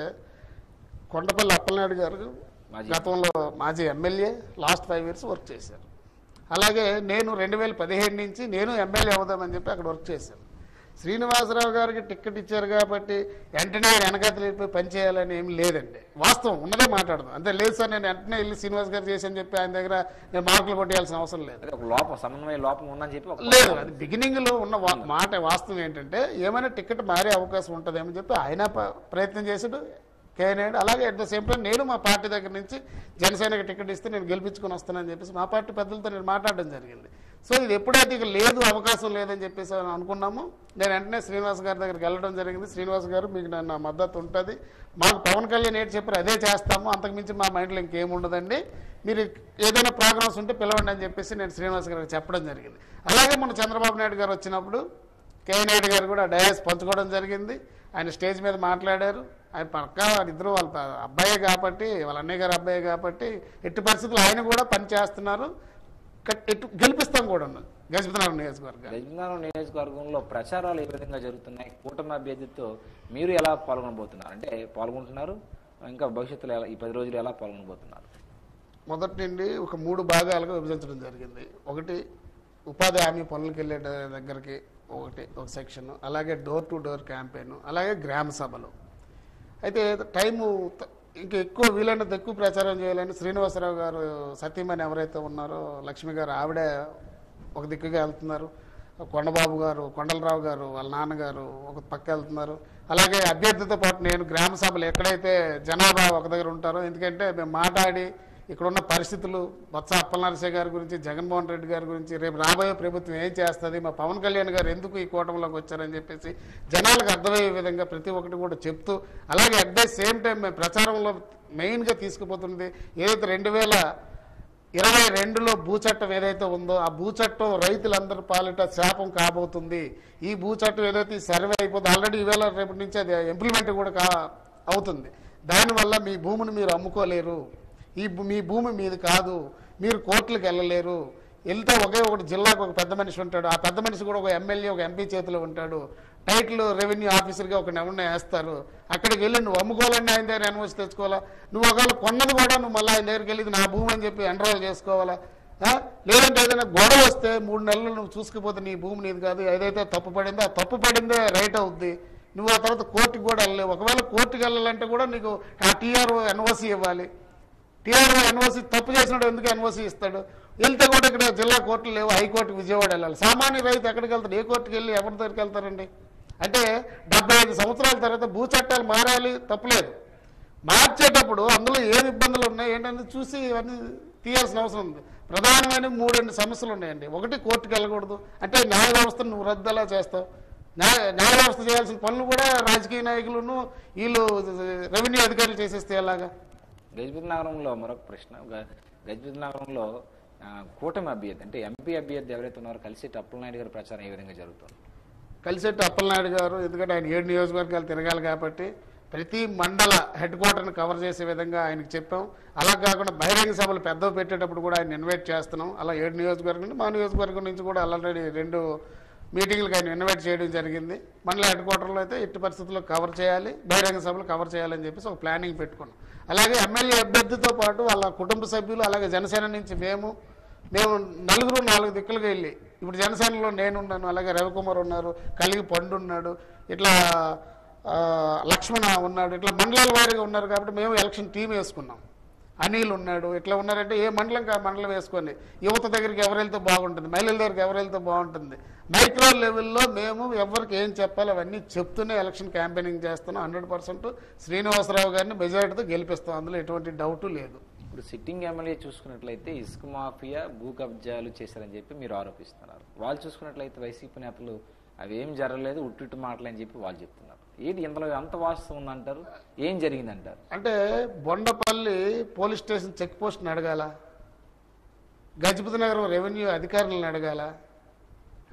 కొండపల్లి అప్పలనాయుడు గారు గతంలో మాజీ ఎమ్మెల్యే, లాస్ట్ 5 years వర్క్ చేశారు. అలాగే నేను 2015 నుంచి నేను ఎమ్మెల్యే అవుదామని చెప్పి అక్కడ వర్క్ చేశాను. శ్రీనివాసరావు గారికి టికెట్ ఇచ్చారు కాబట్టి వెంటనే వెనకాతలు వెళ్ళిపోయి పనిచేయాలని ఏమి లేదండి. వాస్తవం ఉన్నదే మాట్లాడదాం. అంతే లేదు సార్ నేను వెంటనే వెళ్ళి శ్రీనివాస్ గారు చేసి చెప్పి ఆయన దగ్గర నేను మార్కులు కొట్టేయాల్సిన అవసరం లేదు. సమన్వయ లోపం ఉందని చెప్పి లేదు, అది బిగినింగ్ లో ఉన్న మాట. వాస్తవం ఏంటంటే ఏమైనా టికెట్ మారే అవకాశం ఉంటుందేమని చెప్పి ఆయన ప్రయత్నం చేసాడు కేఏ నాయుడు. అలాగే అట్ ద సేమ్ టైం నేను మా పార్టీ దగ్గర నుంచి జనసేనకి టికెట్ ఇస్తే నేను గెలిపించుకొని వస్తానని చెప్పేసి మా పార్టీ పెద్దలతో నేను మాట్లాడడం జరిగింది. సో ఇది ఎప్పుడైతే ఇక లేదు అవకాశం లేదని చెప్పేసి అనుకున్నాము, నేను వెంటనే శ్రీనివాస్ గారి దగ్గరికి వెళ్ళడం జరిగింది. శ్రీనివాస్ గారు మీకు నా మద్దతు ఉంటుంది, మాకు పవన్ కళ్యాణ్ ఏంటి చెప్పారు అదే చేస్తాము, అంతకుమించి మా మైండ్లో ఇంకేముండదండి, మీరు ఏదైనా ప్రోగ్రామ్స్ ఉంటే పిలవండి అని చెప్పేసి నేను శ్రీనివాస్ గారికి చెప్పడం జరిగింది. అలాగే మన చంద్రబాబు నాయుడు గారు వచ్చినప్పుడు కేఏ నాయుడు గారు కూడా డయాస్ పంచుకోవడం జరిగింది. ఆయన స్టేజ్ మీద మాట్లాడారు. ఆయన పక్క ఇద్దరు వాళ్ళ అబ్బాయే కాబట్టి, వాళ్ళ అన్నయ్య గారు అబ్బాయే కాబట్టి ఎట్టి పరిస్థితులు ఆయన కూడా పని చేస్తున్నారు, గెలిపిస్తాం కూడా గజపతినగరం నియోజకవర్గం. గజపతినగరం నియోజకవర్గంలో ప్రచారాలు ఏ విధంగా జరుగుతున్నాయి? కూటమి అభ్యర్థితో మీరు ఎలా పాల్గొనబోతున్నారు? అంటే పాల్గొంటున్నారు, ఇంకా భవిష్యత్తులో ఈ 10 రోజులు ఎలా పాల్గొనబోతున్నారు? మొదటి నుండి ఒక 3 భాగాలుగా విభజించడం జరిగింది. ఒకటి ఉపాధి హామీ పనులకు వెళ్ళే దగ్గరికి ఒక సెక్షన్, అలాగే డోర్ టు డోర్ క్యాంపెయిన్, అలాగే గ్రామ సభలు. అయితే టైము ఇంకా ఎక్కువ వీలైనంత ఎక్కువ ప్రచారం చేయాలని శ్రీనివాసరావు గారు సతీమణి ఎవరైతే ఉన్నారో లక్ష్మి గారు ఆవిడ ఒక దిక్కుగా వెళ్తున్నారు, కొండబాబు గారు కొండలరావు గారు వాళ్ళ నాన్నగారు ఒక పక్క వెళ్తున్నారు. అలాగే అభ్యర్థితో పాటు నేను గ్రామ సభలు ఎక్కడైతే జనాభా ఒక దగ్గర ఉంటారో, ఎందుకంటే మేము మాట్లాడి ఇక్కడున్న పరిస్థితులు బొత్స అప్పలనరసింహ గారి గురించి, జగన్మోహన్ రెడ్డి గారి గురించి, రేపు రాబోయే ప్రభుత్వం ఏం చేస్తుంది, మా పవన్ కళ్యాణ్ గారు ఎందుకు ఈ కూటమిలోకి వచ్చారని చెప్పేసి జనాలకు అర్థమయ్యే విధంగా ప్రతి ఒక్కటి కూడా చెప్తూ, అలాగే అట్ ద సేమ్ టైం మేము ప్రచారంలో మెయిన్గా తీసుకుపోతున్నది ఏదైతే 2022లో భూచట్టం ఏదైతే ఉందో ఆ భూచట్టం రైతులందరి పాలిట శాపం కాబోతుంది. ఈ భూచట్టం ఏదైతే సర్వే అయిపోతుంది, ఆల్రెడీ ఈవేళ రేపటి నుంచి అది ఇంప్లిమెంట్ కూడా అవుతుంది. దానివల్ల మీ భూమిని మీరు అమ్ముకోలేరు, మీ భూమి మీది కాదు, మీరు కోర్టులకు వెళ్ళలేరు, వెళ్తే ఒకటి జిల్లాకు ఒక పెద్ద మనిషి ఉంటాడు, ఆ పెద్ద మనిషి కూడా ఒక ఎమ్మెల్యే ఒక ఎంపీ చేతిలో ఉంటాడు, టైటిల్ రెవెన్యూ ఆఫీసర్గా ఒక ఎవరిని వేస్తారు. అక్కడికి వెళ్ళి నువ్వు అమ్ముకోవాలని ఆయన దగ్గర ఎన్ఓసి తెచ్చుకోవాలా, నువ్వు ఒకవేళ కొన్నది కూడా నువ్వు మళ్ళీ ఆయన దగ్గరికి వెళ్ళి నా భూమి అని చెప్పి ఎన్రోల్ చేసుకోవాలా, లేదంటే ఏదైనా గొడవ వస్తే 3 నెలలు నువ్వు చూసుకుపోతే నీ భూమి నీది కాదు, ఏదైతే తప్పు పడిందో ఆ తప్పు పడిందే రైట్ అవుద్ది, నువ్వు ఆ తర్వాత కోర్టుకి కూడా వెళ్ళలేవు. ఒకవేళ కోర్టుకి వెళ్ళాలంటే కూడా నీకు ఆ టీఆర్ఓ ఎన్ఓసి ఇవ్వాలి. టీఆర్ఓ ఎన్ఓసి తప్పు చేసినాడు ఎందుకు ఎన్ఓసి ఇస్తాడు? వెళ్తే కూడా ఇక్కడ జిల్లా కోర్టులు లేవు, హైకోర్టుకి విజయవాడ వెళ్ళాలి. సామాన్య రైతు ఎక్కడికి వెళ్తాడు? ఏ కోర్టుకి వెళ్ళి ఎవరి దగ్గరికి వెళ్తారండి? అంటే 75 సంవత్సరాల తర్వాత భూ చట్టాలు మారాలి, తప్పులేదు. మార్చేటప్పుడు అందులో ఏమి ఇబ్బందులు ఉన్నాయి ఏంటంటే చూసి ఇవన్నీ తీయాల్సిన అవసరం ఉంది. ప్రధానమైన 3 సమస్యలు ఉన్నాయండి. ఒకటి, కోర్టుకి వెళ్ళకూడదు అంటే న్యాయ వ్యవస్థను నువ్వు రద్దు ఎలా చేస్తావు? న్యాయ వ్యవస్థ చేయాల్సిన పనులు కూడా రాజకీయ నాయకులను వీళ్ళు రెవెన్యూ అధికారులు చేసేస్తే ఎలాగా? గజపతి నగరంలో మరొక ప్రశ్న. గజపతి నగరంలో కూటమి అభ్యర్థి అంటే ఎంపీ అభ్యర్థి ఎవరైతే ఉన్నారో కలిసెట్టి అప్పలనాయుడు గారి ప్రచారం ఏ విధంగా జరుగుతుంది? కలిసెట్టి అప్పలనాయుడు గారు ఎందుకంటే ఆయన 7 నియోజకవర్గాలు తిరగాలి కాబట్టి ప్రతి మండల హెడ్ క్వార్టర్ని కవర్ చేసే విధంగా ఆయనకు చెప్పాం. అలా కాకుండా బహిరంగ సభలు పెద్దవి పెట్టేటప్పుడు కూడా ఆయన ఇన్వైట్ చేస్తున్నాం. అలా 7 నియోజకవర్గం నుండి మా నియోజకవర్గం నుంచి కూడా ఆల్రెడీ 2 మీటింగ్లకు ఆయన ఇన్వైట్ చేయడం జరిగింది. మండల హెడ్ క్వార్టర్లో అయితే ఎట్టి పరిస్థితుల్లో కవర్ చేయాలి, బహిరంగ సభలు కవర్ చేయాలని చెప్పేసి ఒక ప్లానింగ్ పెట్టుకున్నాం. అలాగే ఎమ్మెల్యే అభ్యర్థితో పాటు వాళ్ళ కుటుంబ సభ్యులు, అలాగే జనసేన నుంచి మేము 4 దిక్కులుగా వెళ్ళి, ఇప్పుడు జనసేనలో నేనున్నాను, అలాగే రవికుమార్ ఉన్నారు, కలిగి పండు ఉన్నాడు, ఇట్లా లక్ష్మణ ఉన్నాడు, ఇట్లా మండలాల వారీగా ఉన్నారు కాబట్టి మేము ఎలక్షన్ టీం వేసుకున్నాం. అనిల్ ఉన్నాడు, ఇట్లా ఉన్నారంటే ఏ మండలం మండలం వేసుకొని యువత దగ్గరికి ఎవరు వెళ్తే బాగుంటుంది, మహిళల దగ్గరికి ఎవరు వెళ్తే బాగుంటుంది, మైక్రో లెవెల్లో మేము ఎవరికి ఏం చెప్పాలి అవన్నీ చెప్తూనే ఎలక్షన్ క్యాంపెయినింగ్ చేస్తున్నాం. 100% శ్రీనివాసరావు గారిని మెజారిటీతో గెలిపిస్తాం, అందులో ఎటువంటి డౌటు లేదు. ఇప్పుడు సిట్టింగ్ ఎమ్మెల్యే చూసుకున్నట్లయితే ఇసుక మాఫియా, భూ కబ్జాలు చేశారని చెప్పి మీరు ఆరోపిస్తున్నారు. వాళ్ళు చూసుకున్నట్లయితే వైసీపీ నేతలు అవేం జరగలేదు, ఉట్టిట్టు మాటలని చెప్పి వాళ్ళు చెప్తున్నారు. ఏది ఇందులో అంత వాస్తవం ఉందంటారు? ఏం జరిగిందంటారు? అంటే బొండపల్లి పోలీస్ స్టేషన్ చెక్ పోస్ట్ని అడగాల, గజపతి నగరం రెవెన్యూ అధికారులను అడగాల.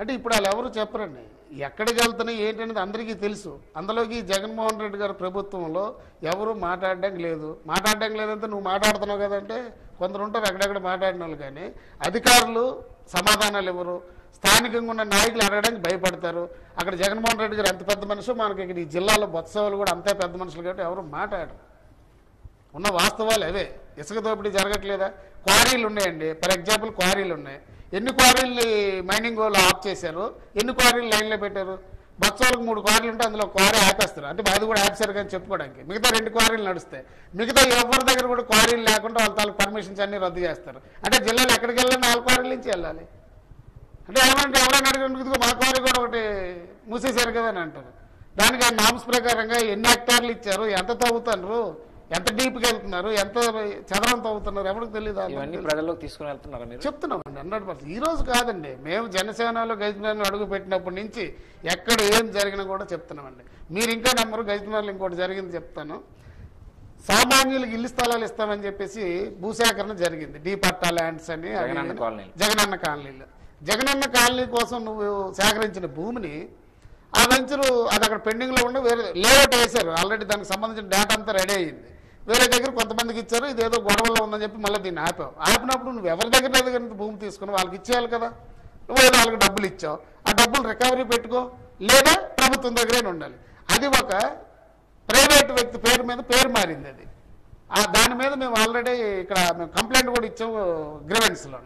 అంటే ఇప్పుడు వాళ్ళు ఎవరు చెప్పరండి, ఎక్కడికి వెళ్తున్నాయి ఏంటనేది అందరికీ తెలుసు. అందులోకి జగన్మోహన్ రెడ్డి గారి ప్రభుత్వంలో ఎవరు మాట్లాడడం లేదు. మాట్లాడడం లేదంటే నువ్వు మాట్లాడుతున్నావు కదంటే కొందరు ఉంటారు అక్కడెక్కడ మాట్లాడిన వాళ్ళు, కానీ అధికారులు సమాధానాలు ఇవ్వరు. స్థానికంగా ఉన్న నాయకులు అడగడానికి భయపడతారు. అక్కడ జగన్మోహన్ రెడ్డి గారు ఎంత పెద్ద మనిషి, మనకి ఇక్కడ ఈ జిల్లాలో బొత్సవాళ్ళు కూడా అంతే పెద్ద మనుషులు కాబట్టి ఎవరు మాట్లాడరు. ఉన్న వాస్తవాలు అవే. ఇసుక దోపిడీ జరగట్లేదా? క్వారీలు ఉన్నాయండి, ఫర్ ఎగ్జాంపుల్ క్వారీలు ఉన్నాయి. ఎన్ని క్వారీలు మైనింగ్ వాళ్ళు ఆఫ్ చేశారు, ఎన్ని క్వారీలు లైన్లో పెట్టారు? బొత్సవాళ్ళకి 3 క్వారీలు ఉంటే అందులో క్వారీ ఆపేస్తారు, అంటే అది కూడా ఆపేశారు కానీ చెప్పుకోవడానికి. మిగతా 2 క్వారీలు నడుస్తాయి. మిగతా ఎవరి దగ్గర కూడా క్వారీలు లేకుండా వాళ్ళ తాలూకు పర్మిషన్స్ అన్ని రద్దు చేస్తారు. అంటే జిల్లాలో ఎక్కడికి వెళ్ళాలి 4 క్వారీల నుంచి వెళ్ళాలి. అంటే ఏమంటే ఎవరైనా అడిగినందుకు మా క్వారీ కూడా ఒకటి మూసేశారు కదా అని అంటారు. దానికి ఆ నామ్స్ ప్రకారంగా ఎన్ని హెక్టార్లు ఇచ్చారు, ఎంత తవ్వుతున్నారు, ఎంత డీప్కి వెళ్తున్నారు, ఎంత చదరం తవ్వుతున్నారు ఎవరికి తెలియదు. ఇవన్నీ ప్రజల్లోకి తీసుకుని వెళ్తున్నారు మీరు? చెప్తున్నామండి 100%. ఈ రోజు కాదండి, మేము జనసేనలో గజపతినగరంలో అడుగు పెట్టినప్పటి నుంచి ఎక్కడ ఏం జరిగినా కూడా చెప్తున్నామండి. మీరు ఇంకా నమ్మరు, గజపతినగరంలో ఇంకోటి జరిగింది చెప్తాను. సామాన్యులకు ఇల్లు స్థలాలు ఇస్తామని చెప్పేసి భూసేకరణ జరిగింది, డీ పట్టా ల్యాండ్స్ అని, జగనన్న కాలనీలో. జగనన్న కాలనీ కోసం నువ్వు సేకరించిన భూమిని ఆ వెంచరు అది అక్కడ పెండింగ్లో ఉండి వేరే లేఅవుట్ వేశారు. ఆల్రెడీ దానికి సంబంధించిన డేటా అంతా రెడీ అయ్యింది. వేరే దగ్గర కొంతమందికి ఇచ్చారు, ఇదేదో గొడవల్లో ఉందని చెప్పి మళ్ళీ దీన్ని ఆపావు. ఆపినప్పుడు నువ్వు ఎవరి దగ్గర భూమి తీసుకుని వాళ్ళకి ఇచ్చేయాలి కదా. నువ్వు వాళ్ళకి డబ్బులు ఇచ్చావు, ఆ డబ్బులు రికవరీ పెట్టుకో, లేదా ప్రభుత్వం దగ్గరే ఉండాలి. అది ఒక ప్రైవేట్ వ్యక్తి పేరు మీద పేరు మారింది. అది దాని మీద మేము ఆల్రెడీ ఇక్కడ మేము కంప్లైంట్ కూడా ఇచ్చాము గ్రీవెన్స్లో,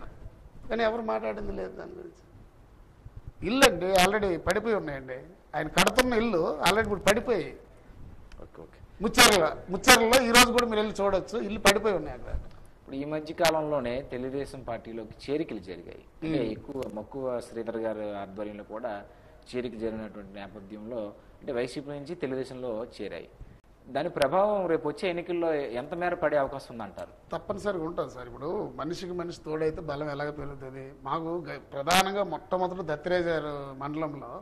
కానీ ఎవరు మాట్లాడింది లేదు దాని గురించి. ఇల్లు అండి ఆల్రెడీ పడిపోయి ఉన్నాయండి, ఆయన కడుతున్న ఇల్లు ఆల్రెడీ ఇప్పుడు పడిపోయి. ముచ్చర్లలో ఈ రోజు కూడా మీరు వెళ్ళి చూడొచ్చు, ఇల్లు పడిపోయి ఉన్నాయి అక్కడ. ఇప్పుడు ఈ మధ్య కాలంలోనే తెలుగుదేశం పార్టీలోకి చేరికలు జరిగాయి. అంటే మక్కువ శ్రీధర్ గారి ఆధ్వర్యంలో కూడా చేరిక జరిగినటువంటి నేపథ్యంలో అంటే వైసీపీ నుంచి తెలుగుదేశంలో చేరాయి. దాని ప్రభావం రేపు వచ్చే ఎన్నికల్లో ఎంత మేర పడే అవకాశం ఉందంటారు? తప్పనిసరిగా ఉంటుంది సార్. ఇప్పుడు మనిషికి మనిషి తోడైతే బలం ఎలాగ పెరుగుతుంది. మాకు ప్రధానంగా మొట్టమొదటి దత్తిరేజర్ మండలంలో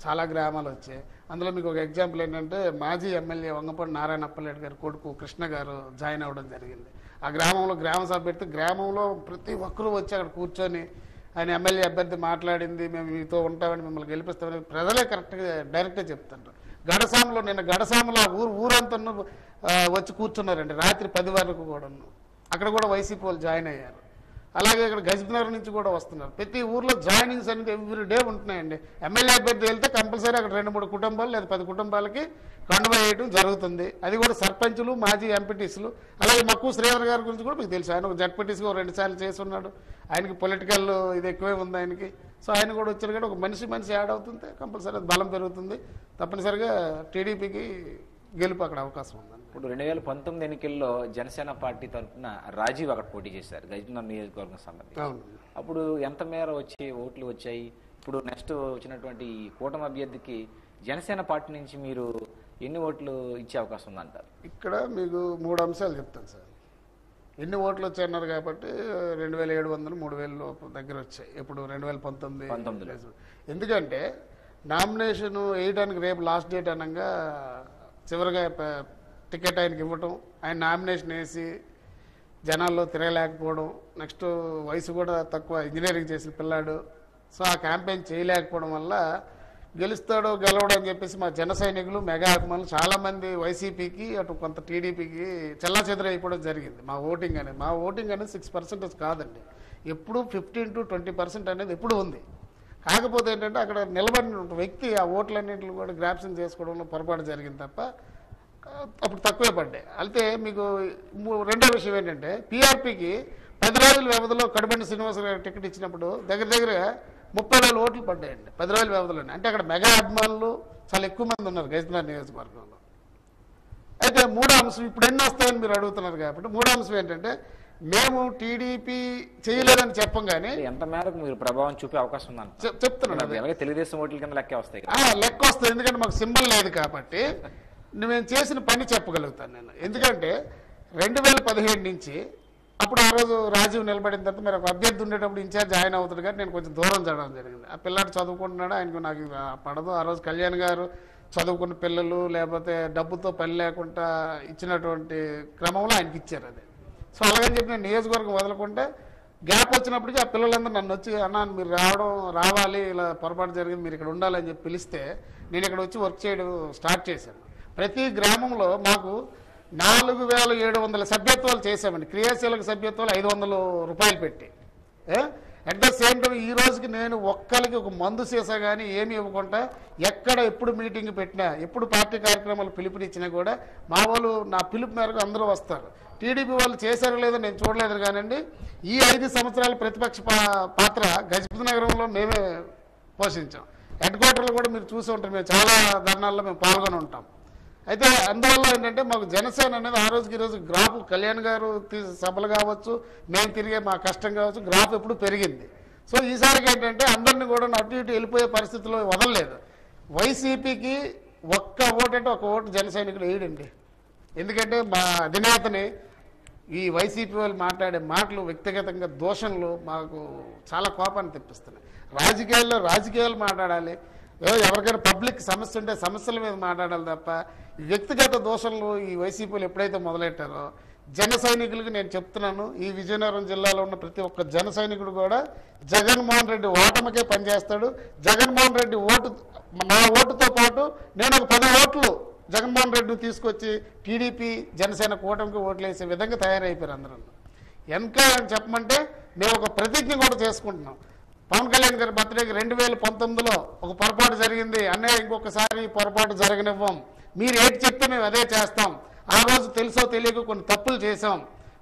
చాలా గ్రామాలు వచ్చాయి. అందులో మీకు ఒక ఎగ్జాంపుల్ ఏంటంటే మాజీ ఎమ్మెల్యే వంగపూడి నారాయణ అప్పలరెడ్డి గారి కొడుకు కృష్ణ గారు జాయిన్ అవ్వడం జరిగింది. ఆ గ్రామంలో గ్రామ సభ పెడితే గ్రామంలో ప్రతి ఒక్కరూ వచ్చి అక్కడ కూర్చొని ఆయన ఎమ్మెల్యే అభ్యర్థి మాట్లాడింది, మేము మీతో ఉంటామని మిమ్మల్ని గెలిపిస్తామని ప్రజలే కరెక్ట్గా డైరెక్ట్గా చెప్తుంటారు. గడసాములో నిన్న గడసాములో ఊరంతా వచ్చి కూర్చున్నారండి రాత్రి 10 వరకు కూడా. అక్కడ కూడా వైసీపీ వాళ్ళు జాయిన్ అయ్యారు. అలాగే ఇక్కడ గజనగర్ నుంచి కూడా వస్తున్నారు. ప్రతి ఊర్లో జాయినింగ్స్ అనేది ఎవ్రీ డే ఉంటున్నాయండి. ఎమ్మెల్యే అభ్యర్థి వెళ్తే కంపల్సరీ అక్కడ 2-3 కుటుంబాలు లేదా 10 కుటుంబాలకి కండువా వేయడం జరుగుతుంది. అది కూడా సర్పంచులు, మాజీ ఎంపీటీసులు. అలాగే మక్కు శ్రీధర్ గారి గురించి కూడా మీకు తెలుసు. ఆయన ఒక జడ్పీటీసీగా 2 సార్లు చేసి ఉన్నాడు. ఆయనకి పొలిటికల్ ఇది ఎక్కువే ఉంది ఆయనకి. సో ఆయన కూడా వచ్చారు కాబట్టి ఒక మనిషి యాడ్ అవుతుంటే కంపల్సరీ బలం పెరుగుతుంది. తప్పనిసరిగా టీడీపీకి గెలుపు అక్కడ అవకాశం ఉందండి. ఇప్పుడు 2019 ఎన్నికల్లో జనసేన పార్టీ తరఫున రాజీవ్ అక్కడ పోటీ చేశారు గజనగర్ నియోజకవర్గం సంబంధించి. అప్పుడు ఎంత మేర ఓట్లు వచ్చాయి? ఇప్పుడు నెక్స్ట్ వచ్చినటువంటి కూటమి అభ్యర్థికి జనసేన పార్టీ నుంచి మీరు ఎన్ని ఓట్లు ఇచ్చే అవకాశం ఉందంటారు? ఇక్కడ మీకు 3 అంశాలు చెప్తాను సార్. ఎన్ని ఓట్లు వచ్చాయన్నారు కాబట్టి 2700, 3000 దగ్గర వచ్చాయి. ఇప్పుడు 2019. ఎందుకంటే నామినేషన్ వేయడానికి రేపు లాస్ట్ డేట్ అనగా చివరిగా టికెట్ ఆయనకి ఇవ్వటం, ఆయన నామినేషన్ వేసి జనాల్లో తిరగలేకపోవడం, నెక్స్ట్ వయసు కూడా తక్కువ, ఇంజనీరింగ్ చేసిన పిల్లాడు. సో ఆ క్యాంపెయిన్ చేయలేకపోవడం వల్ల గెలుస్తాడో గెలవడం అని చెప్పేసి మా జన సైనికులు, మెగా అభిమానులు చాలామంది వైసీపీకి అటు కొంత టీడీపీకి చెల్లాచెదరు అయిపోవడం జరిగింది. మా ఓటింగ్ అనేది 6% కాదండి. ఎప్పుడు 15 to 20% అనేది ఎప్పుడు ఉంది. కాకపోతే ఏంటంటే అక్కడ నిలబడిన వ్యక్తి ఆ ఓట్లన్నింటిని కూడా గ్రాప్షన్ చేసుకోవడంలో పొరపాటు జరిగింది తప్ప అప్పుడు తక్కువే పడ్డాయి. అయితే మీకు రెండో విషయం ఏంటంటే పీఆర్పీకి 10 రోజుల వ్యవధిలో కడబండి శ్రీనివాసరావు టికెట్ ఇచ్చినప్పుడు దగ్గరగా 30,000 ఓట్లు పడ్డాయండి 10 రోజుల వ్యవధిలోనే. అంటే అక్కడ మెగా అభిమానులు చాలా ఎక్కువ మంది ఉన్నారు గజనగర్ నియోజకవర్గంలో. అయితే 3వ అంశం ఇప్పుడు ఎన్ని వస్తాయని మీరు అడుగుతున్నారు కాబట్టి 3వ అంశం ఏంటంటే మేము టీడీపీ చేయలేదని చెప్పం కానీ ఎంత మేరకు మీరు ప్రభావం చూపే అవకాశం ఉందని చెప్తున్నాను. తెలుగుదేశం ఓట్ల కింద లెక్క వస్తాయి, లెక్క వస్తాయి. ఎందుకంటే మాకు సింబల్ లేదు కాబట్టి నేను చేసిన పని చెప్పగలుగుతాను నేను. ఎందుకంటే 2017 నుంచి అప్పుడు ఆ రోజు రాజీవ్ నిలబడిన తర్వాత మరి ఒక అభ్యర్థి ఉండేటప్పుడు ఇన్ఛార్జ్ ఆయన అవుతాడు కానీ నేను కొంచెం దూరం చేయడం జరిగింది. ఆ పిల్లాడు చదువుకుంటున్నాడు, ఆయనకు నాకు పడదు. ఆ రోజు కళ్యాణ్ గారు చదువుకున్న పిల్లలు లేకపోతే డబ్బుతో పని లేకుండా ఇచ్చినటువంటి క్రమంలో ఆయనకి ఇచ్చారు అది. సో అలాగని చెప్పి నేను నియోజకవర్గం వదలకుంటే గ్యాప్ వచ్చినప్పటికీ ఆ పిల్లలందరూ నన్ను వచ్చి అన్నా మీరు రావాలి, ఇలా పొరపాటు జరిగింది, మీరు ఇక్కడ ఉండాలని చెప్పి పిలిస్తే నేను ఇక్కడ వచ్చి వర్క్ చేయడం స్టార్ట్ చేశాను. ప్రతి గ్రామంలో మాకు 4700 సభ్యత్వాలు చేశామండి. క్రియాశీలక సభ్యత్వాలు 500 రూపాయలు పెట్టి. అట్ ద సేమ్ టైం ఈ రోజుకి నేను ఒక్కరికి ఒక మందు సీసా కానీ ఏమి ఇవ్వకుండా ఎక్కడ ఎప్పుడు మీటింగ్ పెట్టినా ఎప్పుడు పార్టీ కార్యక్రమాలు పిలుపునిచ్చినా కూడా మా వాళ్ళు నా పిలుపు మేరకు అందరూ వస్తారు. టీడీపీ వాళ్ళు చేశారో లేదో నేను చూడలేదు కానండి ఈ 5 సంవత్సరాల ప్రతిపక్ష పాత్ర గజనగరంలో మేమే పోషించాం. హెడ్ క్వార్టర్లో కూడా మీరు చూసి ఉంటారు, మేము చాలా ధర్నాల్లో మేము పాల్గొని ఉంటాం. అయితే అందువల్ల ఏంటంటే మాకు జనసేన అనేది ఆ రోజుకి ఈరోజు గ్రాఫ్ కళ్యాణ్ గారు సభలు కావచ్చు, మేము తిరిగే మా కష్టం కావచ్చు, గ్రాఫ్ ఎప్పుడు పెరిగింది. సో ఈసారికి ఏంటంటే అందరినీ కూడా అటు ఇటు వెళ్ళిపోయే పరిస్థితిలో వదలలేదు. వైసీపీకి ఒక్క ఓటు అంటే ఒక ఓటు జన సైనికుడు వేయడండి. ఎందుకంటే మా అధినేతని ఈ వైసీపీ వాళ్ళు మాట్లాడే మాటలు వ్యక్తిగతంగా దోషంలు మాకు చాలా కోపాన్ని తెప్పిస్తున్నాయి. రాజకీయాలు మాట్లాడాలి, ఎవరికైనా పబ్లిక్ సమస్య ఉంటే సమస్యల మీద మాట్లాడాలి తప్ప వ్యక్తిగత దోషంలో ఈ వైసీపీలు ఎప్పుడైతే మొదలెట్టారో జన సైనికులకి నేను చెప్తున్నాను, ఈ విజయనగరం జిల్లాలో ఉన్న ప్రతి ఒక్క జన సైనికుడు కూడా జగన్మోహన్ రెడ్డి ఓటమికే పనిచేస్తాడు. జగన్మోహన్ రెడ్డి నా ఓటుతో పాటు నేను ఒక 10 ఓట్లు జగన్మోహన్ రెడ్డిని తీసుకొచ్చి టీడీపీ జనసేన కూటమికి ఓట్లు వేసే విధంగా తయారైపోయారు అందరూ. ఇంకా చెప్పమంటే మేము ఒక ప్రతిజ్ఞ కూడా చేసుకుంటున్నాం. పవన్ కళ్యాణ్ గారి బర్త్డేకి 2019లో ఒక పొరపాటు జరిగింది, అన్నయ్య ఇంకొకసారి పొరపాటు జరగనివ్వం, మీరు ఏంటి చెప్తే మేము అదే చేస్తాం. ఆ రోజు తెలుసో తెలియక కొన్ని తప్పులు చేసాం,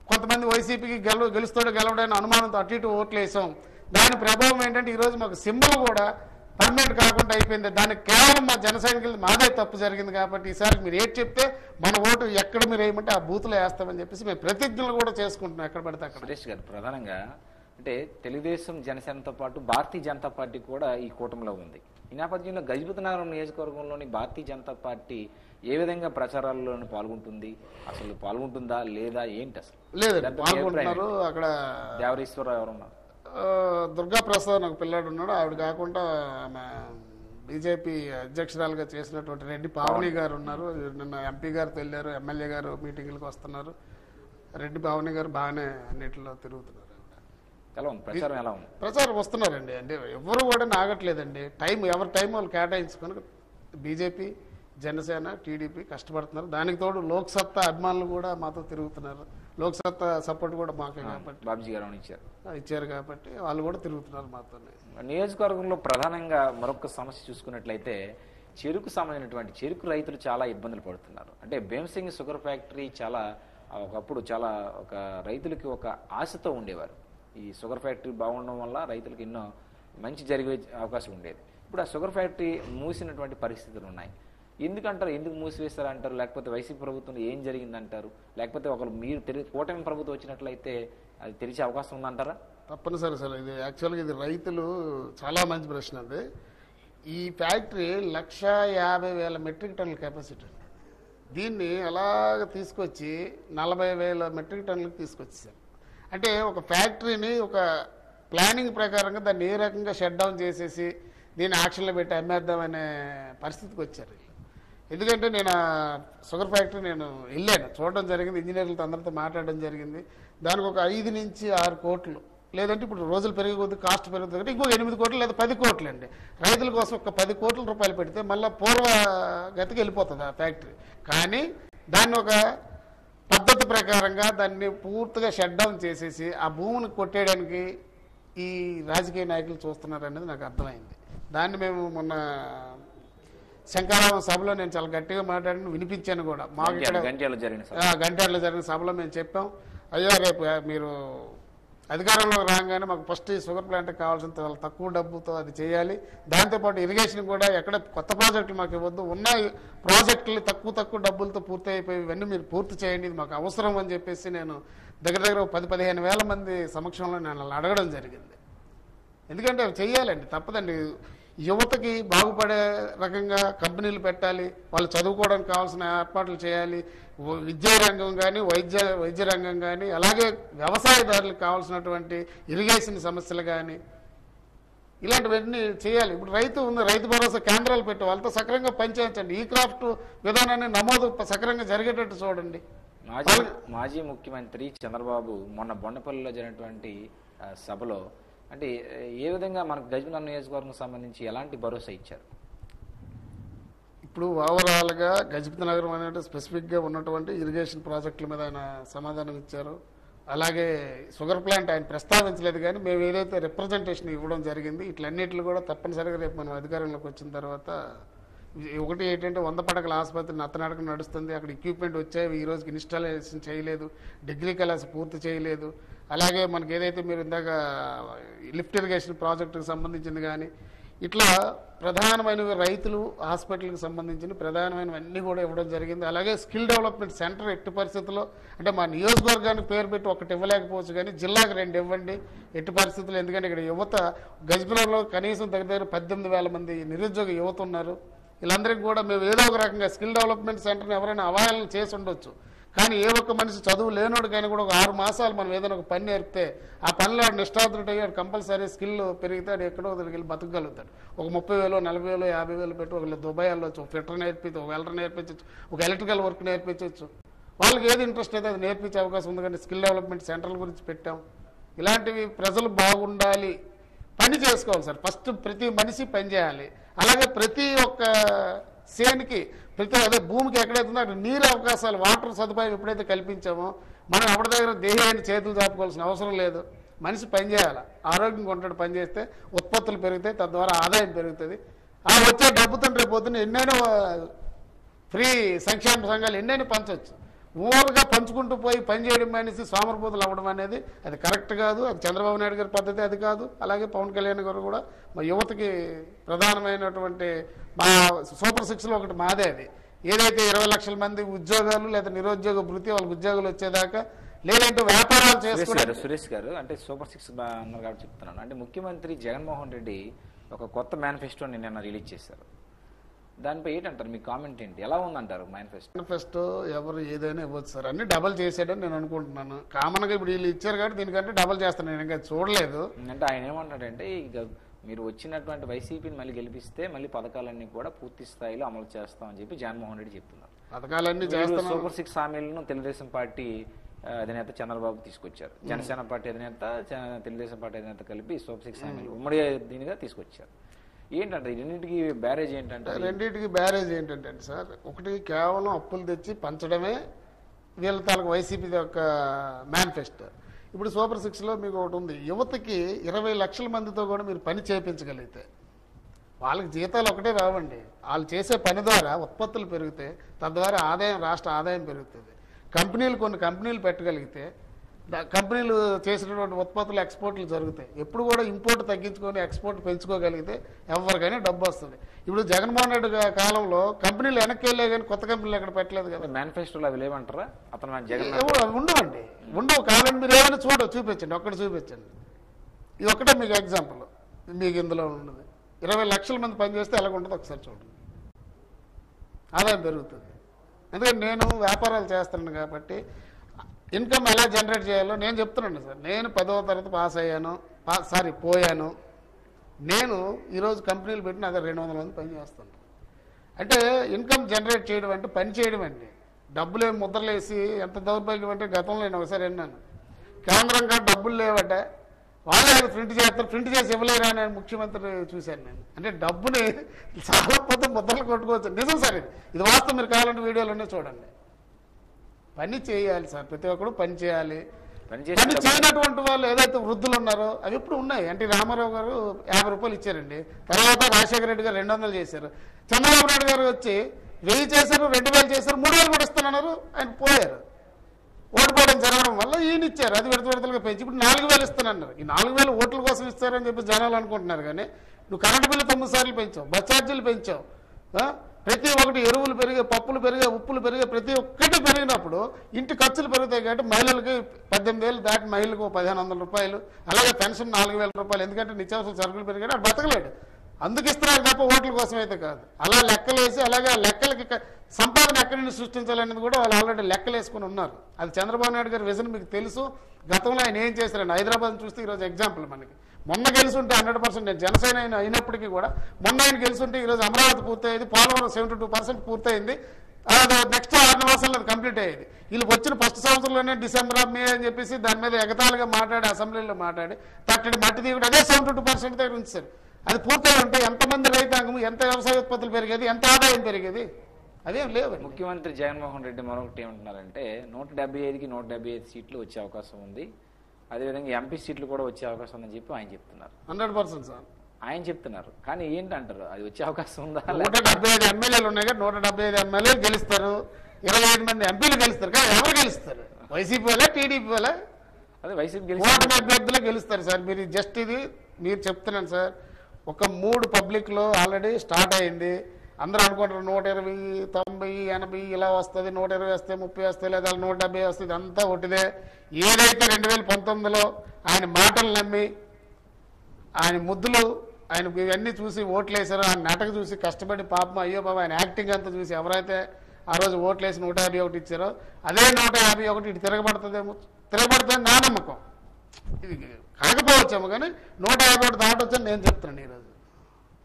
కొంతమంది వైసీపీకి గెలుస్తాడో గెలవడానికి అనుమానంతో అటు ఇటు ఓట్లు వేసాం. దాని ప్రభావం ఏంటంటే ఈరోజు మాకు సింబల్ కూడా పర్మనెంట్ కాకుండా అయిపోయింది. దానికి కేవలం మా జన సైనికులు మాదే తప్పు జరిగింది కాబట్టి ఈసారి మీరు ఏంటి చెప్తే మన ఓటు ఎక్కడ మీరు వేయమంటే ఆ బూత్లో వేస్తామని చెప్పేసి మేము ప్రతిజ్ఞలు కూడా చేసుకుంటున్నాం ఎక్కడ పడితే అక్కడ. సురేష్ గారు, ప్రధానంగా అంటే తెలుగుదేశం జనసేనతో పాటు భారతీయ జనతా పార్టీ కూడా ఈ కూటమిలో ఉంది. ఈ నేపథ్యంలో గజపతినగరం నియోజకవర్గంలోని భారతీయ జనతా పార్టీ ఏ విధంగా ప్రచారాల్లో పాల్గొంటుంది, అసలు పాల్గొంటుందా లేదా ఏంటి? అసలు లేదండి, పాల్గొంటున్నారు. అక్కడ దేవరీశ్వరరావు ఎవరున్నారు, దుర్గా ప్రసాద్ ఒక పిల్లాడు ఉన్నాడు. ఆవిడ కాకుండా ఆమె బీజేపీ అధ్యక్షురాలుగా చేసినటువంటి రెడ్డి పావని గారు ఉన్నారు. నిన్న ఎంపీ గారితో వెళ్ళారు, ఎమ్మెల్యే గారు మీటింగ్లకు వస్తున్నారు. రెడ్డి పావని గారు బాగానే అన్నింటిలో తిరుగుతున్నారు. ప్రచారం ఎలా ఉంది? ప్రచారం వస్తున్నారండి, అంటే ఎవరు కూడా నాగట్లేదండి. ఎవరి టైం వాళ్ళు కేటాయించుకొని బీజేపీ జనసేన టీడీపీ కష్టపడుతున్నారు. దానికి తోడు లోక్సత్తా అభిమానులు కూడా మాతో తిరుగుతున్నారు. లోక్సత్తా సపోర్ట్ కూడా మాకే కాబట్టి బాబ్జీ గారు ఇచ్చారు కాబట్టి వాళ్ళు కూడా తిరుగుతున్నారు మాతో. నియోజకవర్గంలో ప్రధానంగా మరొక సమస్య చూసుకున్నట్లయితే చెరుకు సంబంధించినటువంటి చెరుకు రైతులు చాలా ఇబ్బందులు పడుతున్నారు. అంటే భీమసింగ్ షుగర్ ఫ్యాక్టరీ చాలా ఒకప్పుడు చాలా ఒక రైతులకి ఒక ఆశతో ఉండేవారు. ఈ షుగర్ ఫ్యాక్టరీ బాగుండడం వల్ల రైతులకు ఎన్నో మంచి జరిగే అవకాశం ఉండేది. ఇప్పుడు ఆ షుగర్ ఫ్యాక్టరీ మూసినటువంటి పరిస్థితులు ఉన్నాయి. ఎందుకంటారు, ఎందుకు మూసివేస్తారంటారు? లేకపోతే వైసీపీ ప్రభుత్వంలో ఏం జరిగిందంటారు? లేకపోతే ఒకరు మీరు కూటమి ప్రభుత్వం వచ్చినట్లయితే అది తెరిచే అవకాశం ఉందంటారా? తప్పనిసరి సార్. ఇది యాక్చువల్గా ఇది రైతులు చాలా మంచి ప్రశ్న. అది ఈ ఫ్యాక్టరీ 150,000 మెట్రిక్ టన్నుల కెపాసిటీ. దీన్ని అలాగ తీసుకొచ్చి 40,000 మెట్రిక్ టన్నులకు తీసుకొచ్చేసారు. అంటే ఒక ఫ్యాక్టరీని ఒక ప్లానింగ్ ప్రకారంగా దాన్ని ఏ రకంగా షట్ డౌన్ చేసేసి దీన్ని యాక్షన్లో పెట్టి అమ్మేద్దామనే పరిస్థితికి వచ్చారు. ఎందుకంటే నేను షుగర్ ఫ్యాక్టరీ నేను వెళ్ళాను, చూడడం జరిగింది, ఇంజనీర్లతో అందరితో మాట్లాడడం జరిగింది. దానికి ఒక 5 నుంచి 6 కోట్లు, లేదంటే ఇప్పుడు రోజులు పెరిగే కొద్ది కాస్ట్ పెరుగుతుంది కాబట్టి ఇంకొక 8 కోట్లు లేదా 10 కోట్లు అండి. రైతుల కోసం ఒక 10 కోట్ల రూపాయలు పెడితే మళ్ళీ పూర్వగతికి వెళ్ళిపోతుంది ఆ ఫ్యాక్టరీ. కానీ దాన్ని ఒక పద్ధతి ప్రకారంగా దాన్ని పూర్తిగా షట్ డౌన్ చేసేసి ఆ భూమిని కొట్టేయడానికి ఈ రాజకీయ నాయకులు చూస్తున్నారు అనేది నాకు అర్థమైంది. దాన్ని మేము మొన్న శంకరావం సభలో నేను చాలా గట్టిగా మాట్లాడి వినిపించాను కూడా. మాకు ఇక్కడ గంటేళ్ళలో జరిగిన సభలో మేము చెప్పాం, అయ్యా రేపు మీరు అధికారంలోకి రాగానే మాకు ఫస్ట్ ఈ షుగర్ ప్లాంట్ కావాల్సినంత చాలా తక్కువ డబ్బుతో అది చేయాలి. దాంతోపాటు ఇరిగేషన్ కూడా ఎక్కడ కొత్త ప్రాజెక్టులు మాకు ఇవ్వద్దు, ఉన్న ప్రాజెక్టులు తక్కువ డబ్బులతో పూర్తి అయిపోయి ఇవన్నీ మీరు పూర్తి చేయండి, ఇది మాకు అవసరం అని చెప్పేసి నేను దగ్గర 10-15 వేల మంది సమక్షంలో నేను అలా అడగడం జరిగింది. ఎందుకంటే అవి చెయ్యాలండి, తప్పదండి. యువతకి బాగుపడే రకంగా కంపెనీలు పెట్టాలి, వాళ్ళు చదువుకోవడానికి కావాల్సిన ఏర్పాట్లు చేయాలి. విద్యా రంగం కానీ వైద్య రంగం కానీ అలాగే వ్యవసాయదారులకు కావాల్సినటువంటి ఇరిగేషన్ సమస్యలు కానీ ఇలాంటివన్నీ చేయాలి. ఇప్పుడు రైతు భరోసా కేంద్రాలు పెట్టి వాళ్ళతో సక్రమంగా పనిచేయించండి. ఈ క్రాఫ్ట్ విధానాన్ని నమోదు సక్రమంగా జరిగేటట్టు చూడండి. మాజీ ముఖ్యమంత్రి చంద్రబాబు మొన్న బొండపల్లిలో జరిగినటువంటి సభలో అంటే ఏ విధంగా మనకు గజపతినగరం నియోజకవర్గం సంబంధించి ఎలాంటి భరోసా ఇచ్చారు? ఇప్పుడు ఓవరాల్గా గజపతినగరం అనేది స్పెసిఫిక్గా ఉన్నటువంటి ఇరిగేషన్ ప్రాజెక్టుల మీద ఆయన సమాధానం ఇచ్చారు. అలాగే షుగర్ ప్లాంట్ ఆయన ప్రస్తావించలేదు, కానీ మేము ఏదైతే రిప్రజెంటేషన్ ఇవ్వడం జరిగింది ఇట్లన్నిటిని కూడా తప్పనిసరిగా రేపు మనం అధికారంలోకి వచ్చిన తర్వాత ఒకటి ఏంటంటే 100 పడకల ఆసుపత్రి నత్తనడక నడుస్తుంది. అక్కడ ఎక్విప్మెంట్ వచ్చాయి, ఈ రోజుకి ఇన్స్టాలేషన్ చేయలేదు, డిగ్రీ కళాస్ పూర్తి చేయలేదు. అలాగే మనకి ఏదైతే మీరు ఇందాక లిఫ్ట్ ఇరిగేషన్ ప్రాజెక్టుకి సంబంధించింది కానీ ఇట్లా ప్రధానమైనవి రైతులు హాస్పిటల్కి సంబంధించిన ప్రధానమైనవన్నీ కూడా ఇవ్వడం జరిగింది. అలాగే స్కిల్ డెవలప్మెంట్ సెంటర్ ఎట్టి పరిస్థితుల్లో అంటే మా నియోజకవర్గానికి పేరు పెట్టి ఒకటి ఇవ్వలేకపోవచ్చు, కానీ జిల్లాకు 2 ఇవ్వండి ఎట్టి పరిస్థితుల్లో. ఎందుకంటే ఇక్కడ యువత గజపతినగరంలో కనీసం దగ్గర 18,000 మంది నిరుద్యోగ యువత ఉన్నారు. వీళ్ళందరికీ కూడా మేము ఏదో ఒక రకంగా స్కిల్ డెవలప్మెంట్ సెంటర్ని ఎవరైనా అవహేళన చేసి ఉండొచ్చు, కానీ ఏ ఒక్క మనిషి చదువు లేనోడికైనా కూడా ఒక 6 మాసాలు మనం ఏదైనా ఒక పని నేర్పితే ఆ పనిలో నిష్ఠాతుడయ్యాడు కంపల్సరీ స్కిల్ పెరిగితే ఎక్కడో వెళ్ళి బతకగలుగుతాడు. ఒక 30,000, 40,000, 50,000 పెట్టి ఒక దుబాయ్ వెళ్ళొచ్చు, ఒక ఫిట్టర్ నేర్పించచ్చు, ఒక వెల్డర్ నేర్పించవచ్చు, ఒక ఎలక్ట్రికల్ వర్క్ నేర్పించవచ్చు. వాళ్ళకి ఏది ఇంట్రెస్ట్ అయితే అది నేర్పించే అవకాశం ఉంది. కానీ స్కిల్ డెవలప్మెంట్ సెంటర్ల గురించి పెట్టాం. ఇలాంటివి ప్రజలు బాగుండాలి, పని చేసుకోవాలి సార్. ఫస్ట్ ప్రతి మనిషి పని చేయాలి. అలాగే ప్రతి ఒక్క సేనికి అదే భూమికి ఎక్కడైతుందో అక్కడ నీరు అవకాశాలు వాటర్ సదుపాయం ఎప్పుడైతే కల్పించామో మనం ఎవరి దగ్గర దేహాన్ని చేతులు చాపుకోవాల్సిన అవసరం లేదు. మనిషి పని చేయాలి, ఆరోగ్యంగా ఉంటాడు. పని చేస్తే ఉత్పత్తులు పెరుగుతాయి, తద్వారా ఆదాయం పెరుగుతుంది. ఆ వచ్చే డబ్బుతో రేపు పొద్దున్న ఎన్నైనా ఫ్రీ సంక్షేమ సంఘాలు ఎన్నైనా పంచవచ్చు. ఊరుగా పంచుకుంటూ పోయి పని చేయడం మనిషి సోమరపోతులు అవ్వడం అనేది అది కరెక్ట్ కాదు. అది చంద్రబాబు నాయుడు గారి పద్ధతి అది కాదు. అలాగే పవన్ కళ్యాణ్ గారు కూడా మా యువతకి ప్రధానమైనటువంటి మా సూపర్ 6లో ఒకటి మాదే. అది ఏదైతే 20 లక్షల మంది ఉద్యోగాలు లేదా నిరుద్యోగ భృతి వాళ్ళకి ఉద్యోగాలు వచ్చేదాకా, లేదంటే వ్యాపారాలు చేసుకుంటారు. సురేష్ గారు అంటే సూపర్ 6 అన్నారు కాబట్టి చెప్తున్నాను. అంటే ముఖ్యమంత్రి జగన్మోహన్ రెడ్డి ఒక కొత్త మేనిఫెస్టోని నిన్న రిలీజ్ చేశారు. దానిపై ఏంటంటారు, మీ కామెంట్ ఏంటి, ఎలా ఉందంటారు మేనిఫెస్టో? ఎవరు ఏదైనా ఇవ్వచ్చు సార్, అన్ని డబల్ చేసాడని నేను అనుకుంటున్నాను. కామన్గా ఇప్పుడు వీళ్ళు ఇచ్చారు కాబట్టి దీనికంటే డబల్ చేస్తాను. నేను ఇంకా చూడలేదు. అంటే ఆయన ఏమంటాడంటే ఇక మీరు వచ్చినటువంటి వైసీపీని మళ్ళీ గెలిపిస్తే మళ్ళీ పథకాలన్నీ కూడా పూర్తి స్థాయిలో అమలు చేస్తామని చెప్పి జగన్మోహన్ రెడ్డి చెప్తున్నారు. పథకాలన్నీ చేస్తాం. సూపర్ 6 హామీలను తెలుగుదేశం పార్టీ అధినేత చంద్రబాబు తీసుకొచ్చారు. జనసేన పార్టీ అధినేత తెలుగుదేశం పార్టీ అధినేత కలిపి సూపర్ 6 హామీలు ఉమ్మడి దీనిగా తీసుకొచ్చారు. ఏంటంటే రెండింటికి బ్యారేజ్ ఏంటంటే రెండింటికి బ్యారేజ్ ఏంటంటే సార్, ఒకటి కేవలం అప్పులు తెచ్చి పంచడమే వీళ్ళ తాలూకు వైసీపీ యొక్క మేనిఫెస్టో. ఇప్పుడు సూపర్ 6లో మీకు ఒకటి ఉంది, యువతకి 20 లక్షల మందితో కూడా మీరు పని చేయించగలిగితే వాళ్ళకి జీతాలు ఒకటే రావండి, వాళ్ళు చేసే పని ద్వారా ఉత్పత్తులు పెరిగితే తద్వారా ఆదాయం, రాష్ట్ర ఆదాయం పెరుగుతుంది. కొన్ని కంపెనీలు పెట్టగలిగితే కంపెనీలు చేసినటువంటి ఉత్పత్తులు ఎక్స్పోర్ట్లు జరుగుతాయి. ఎప్పుడు కూడా ఇంపోర్ట్ తగ్గించుకొని ఎక్స్పోర్ట్ పెంచుకోగలిగితే ఎవరికైనా డబ్బు వస్తుంది. ఇప్పుడు జగన్మోహన్ రెడ్డి కాలంలో కంపెనీలు వెనక్కి వెళ్ళే కానీ కొత్త కంపెనీలు ఎక్కడ పెట్టలేదు కదా. మేనిఫెస్టోలో అవి లేవంటారా? అతను ఉండవండి, ఉండవు. కావాలంటే మీరు ఏమైనా చూపించండి, ఒక్కటి చూపించండి. ఇది ఒకటే మీకు ఎగ్జాంపుల్ మీకు ఇందులో ఉన్నది. 20 లక్షల మంది పనిచేస్తే ఎలాగ ఉంటుందో ఒకసారి చూడండి, ఆదాయం పెరుగుతుంది. ఎందుకంటే నేను వ్యాపారాలు చేస్తున్నాను కాబట్టి ఇన్కమ్ ఎలా జనరేట్ చేయాలో నేను చెప్తున్నాను సార్. నేను 10వ తరగతి పోయాను. నేను ఈరోజు కంపెనీలు పెట్టిన అదే 200 మంది పని చేస్తాను. అంటే ఇన్కమ్ జనరేట్ చేయడం అంటే పని చేయడం అండి. డబ్బులు ఏమి ముద్రలేసి ఎంత దౌర్భాగ్యం అంటే గతంలో నేను ఒకసారి విన్నాను, కేంద్రం కాదు డబ్బులు లేవట, వాళ్ళే ప్రింట్ చేస్తారు, ప్రింట్ చేసి ఇవ్వలేరా అని ముఖ్యమంత్రి చూశాను నేను. అంటే డబ్బుని చాలా పెద్ద ముద్రలు కొట్టుకోవచ్చు. నిజం సార్, ఇది వాస్తవం. మీరు కావాలంటే వీడియోలోనే చూడండి. పని చేయాలి సార్, ప్రతి ఒక్కరు పని చేయాలి. పని చేయనటువంటి వాళ్ళు ఏదైతే వృద్ధులు ఉన్నారో అవి ఇప్పుడు ఉన్నాయి. ఎన్టీ రామారావు గారు 50 రూపాయలు ఇచ్చారండి, తర్వాత రాజశేఖర రెడ్డి గారు 200 చేశారు, చంద్రబాబు నాయుడు గారు వచ్చి 1000 చేశారు, 2000 చేశారు, 3000 కూడా ఇస్తానన్నారు, ఆయన పోయారు. ఓడిపోవడం జరగడం వల్ల ఈయన ఇచ్చారు, అది విడతలుగా పెంచి ఇప్పుడు 4000 ఇస్తానన్నారు. ఈ 4000 ఓట్ల కోసం ఇస్తారని చెప్పి జనాలు అనుకుంటున్నారు. కానీ నువ్వు కరెంటు బిల్లు 9 సార్లు పెంచావు, బస్ ఛార్జీలు పెంచావు, ప్రతి ఒక్కటి ఎరువులు పెరిగే, పప్పులు పెరిగే, ఉప్పులు పెరిగే, ప్రతి ఒక్కటి పెరిగినప్పుడు ఇంటి ఖర్చులు పెరుగుతాయి. కాబట్టి మహిళలకి 18,000 దాటి మహిళలకు 1500 రూపాయలు, అలాగే పెన్షన్ 4000 రూపాయలు. ఎందుకంటే నిత్యావసర సరుకులు పెరిగాడు, అది బతకలేడు, అందుకు ఇస్తున్నారు తప్ప ఓట్ల కోసం అయితే కాదు. అలా లెక్కలేసి అలాగే లెక్కలకి సంపాదన ఎక్కడి నుంచి సృష్టించాలనేది కూడా వాళ్ళు ఆల్రెడీ లెక్కలు వేసుకుని ఉన్నారు. అది చంద్రబాబు నాయుడు గారి విజన్ మీకు తెలుసు. గతంలో ఆయన ఏం చేశారండి, హైదరాబాద్ చూస్తే ఈరోజు ఎగ్జాంపుల్ మనకి. మొన్న గెలుచుంటే 100% నేను జనసేన అయినప్పటికీ కూడా మొన్న ఆయన గెలుచుంటే ఈరోజు అమరావతి పూర్తయింది, పోలవరం 72% పూర్తయింది, నెక్స్ట్ 6 మాసాల్లో అది కంప్లీట్ అయ్యేది. వీళ్ళకి వచ్చిన ఫస్ట్ సంవత్సరంలోనే డిసెంబర్ మే అని చెప్పేసి దాని మీద ఎగతాళిగా మాట్లాడి అసెంబ్లీలో మాట్లాడి తట్టడి మట్టి దిగుడు అదే 72% దగ్గర ఉంచారు. అది పూర్తయి ఉంటే ఎంతమంది రైతాంగం, ఎంత వ్యవసాయ ఉత్పత్తులు పెరిగేది, ఎంత ఆదాయం పెరిగేది, అదేం లేవు. ముఖ్యమంత్రి జగన్మోహన్ రెడ్డి మరొకటి ఏమంటున్నారంటే 175కి 175 సీట్లు వచ్చే అవకాశం ఉంది, అదేవిధంగా ఎంపీ సీట్లు కూడా వచ్చే అవకాశం ఉందని చెప్పి ఆయన చెప్తున్నారు. 100% సార్ ఆయన చెప్తున్నారు. కానీ ఏంటంటారు, అది వచ్చే అవకాశం ఉందా? 175 ఎమ్మెల్యేలు ఉన్నాయి కదా, 175 ఎమ్మెల్యేలు గెలుస్తారు, 25 మంది ఎంపీలు గెలుస్తారు. కానీ ఎవరు గెలుస్తారు? వైసీపీ వాళ్ళ, టీడీపీ వాళ్ళ? అదే వైసీపీ అభ్యర్థులే గెలుస్తారు సార్. మీరు జస్ట్ ఇది మీరు చెప్తున్నాను సార్. ఒక 3 పబ్లిక్లో ఆల్రెడీ స్టార్ట్ అయింది. అందరూ అనుకుంటారు 120, 90, 80 ఇలా వస్తుంది, 120 వస్తే 30 వస్తాయి, లేదా 170 వస్తుంది, అంతా ఒకటిదే. ఏదైతే 2019లో ఆయన మాటలు నమ్మి, ఆయన ముద్దులు, ఆయన ఇవన్నీ చూసి ఓట్లు వేశారో, ఆయన నాటక చూసి కష్టపడి పాపం అయ్యో బాబా ఆయన యాక్టింగ్ అంతా చూసి ఎవరైతే ఆ రోజు ఓట్లు వేసి 151 ఇచ్చారో అదే 151 ఇటు తిరగబడుతుంది నా నమ్మకం. ఇది కాకపోవచ్చేమో కానీ 151 దాటొచ్చని నేను చెప్తున్నాను ఈరోజు.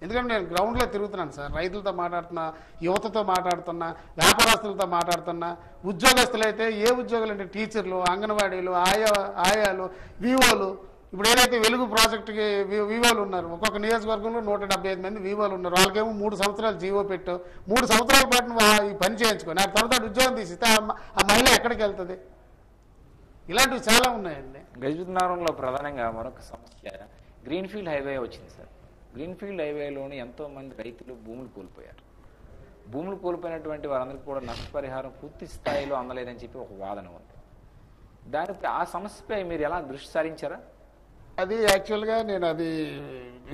ఎందుకంటే నేను గ్రౌండ్లో తిరుగుతున్నాను సార్, రైతులతో మాట్లాడుతున్నా, యువతతో మాట్లాడుతున్నా, వ్యాపారస్తులతో మాట్లాడుతున్నా. ఉద్యోగస్తులు అయితే ఏ ఉద్యోగులు అంటే టీచర్లు, అంగన్వాడీలు, ఆయాలు, వివోలు. ఇప్పుడు ఏదైతే వెలుగు ప్రాజెక్టుకి వివోలు ఉన్నారు, ఒక్కొక్క నియోజకవర్గంలో 175 మంది వివోలు ఉన్నారు. వాళ్ళకేమో 3 సంవత్సరాలు జీవో పెట్టావు, 3 సంవత్సరాల పాటు ఈ పని చేయించుకొని ఆ తర్వాత ఉద్యోగం తీసిస్తే ఆ మహిళ ఎక్కడికి వెళ్తుంది? ఇలాంటివి చాలా ఉన్నాయండి. గజపతినగరంలో ప్రధానంగా మరొక సమస్య గ్రీన్ఫీల్డ్ హైవే వచ్చింది సార్. గ్రీన్ఫీల్డ్ హైవేలోని ఎంతోమంది రైతులు భూములు కోల్పోయారు. భూములు కోల్పోయినటువంటి వారందరికీ కూడా నష్టపరిహారం పూర్తి స్థాయిలో అందలేదని చెప్పి ఒక వాదన ఉంది. దానిపై ఆ సమస్యపై మీరు ఎలా దృష్టి సారించారా? అది యాక్చువల్గా నేను అది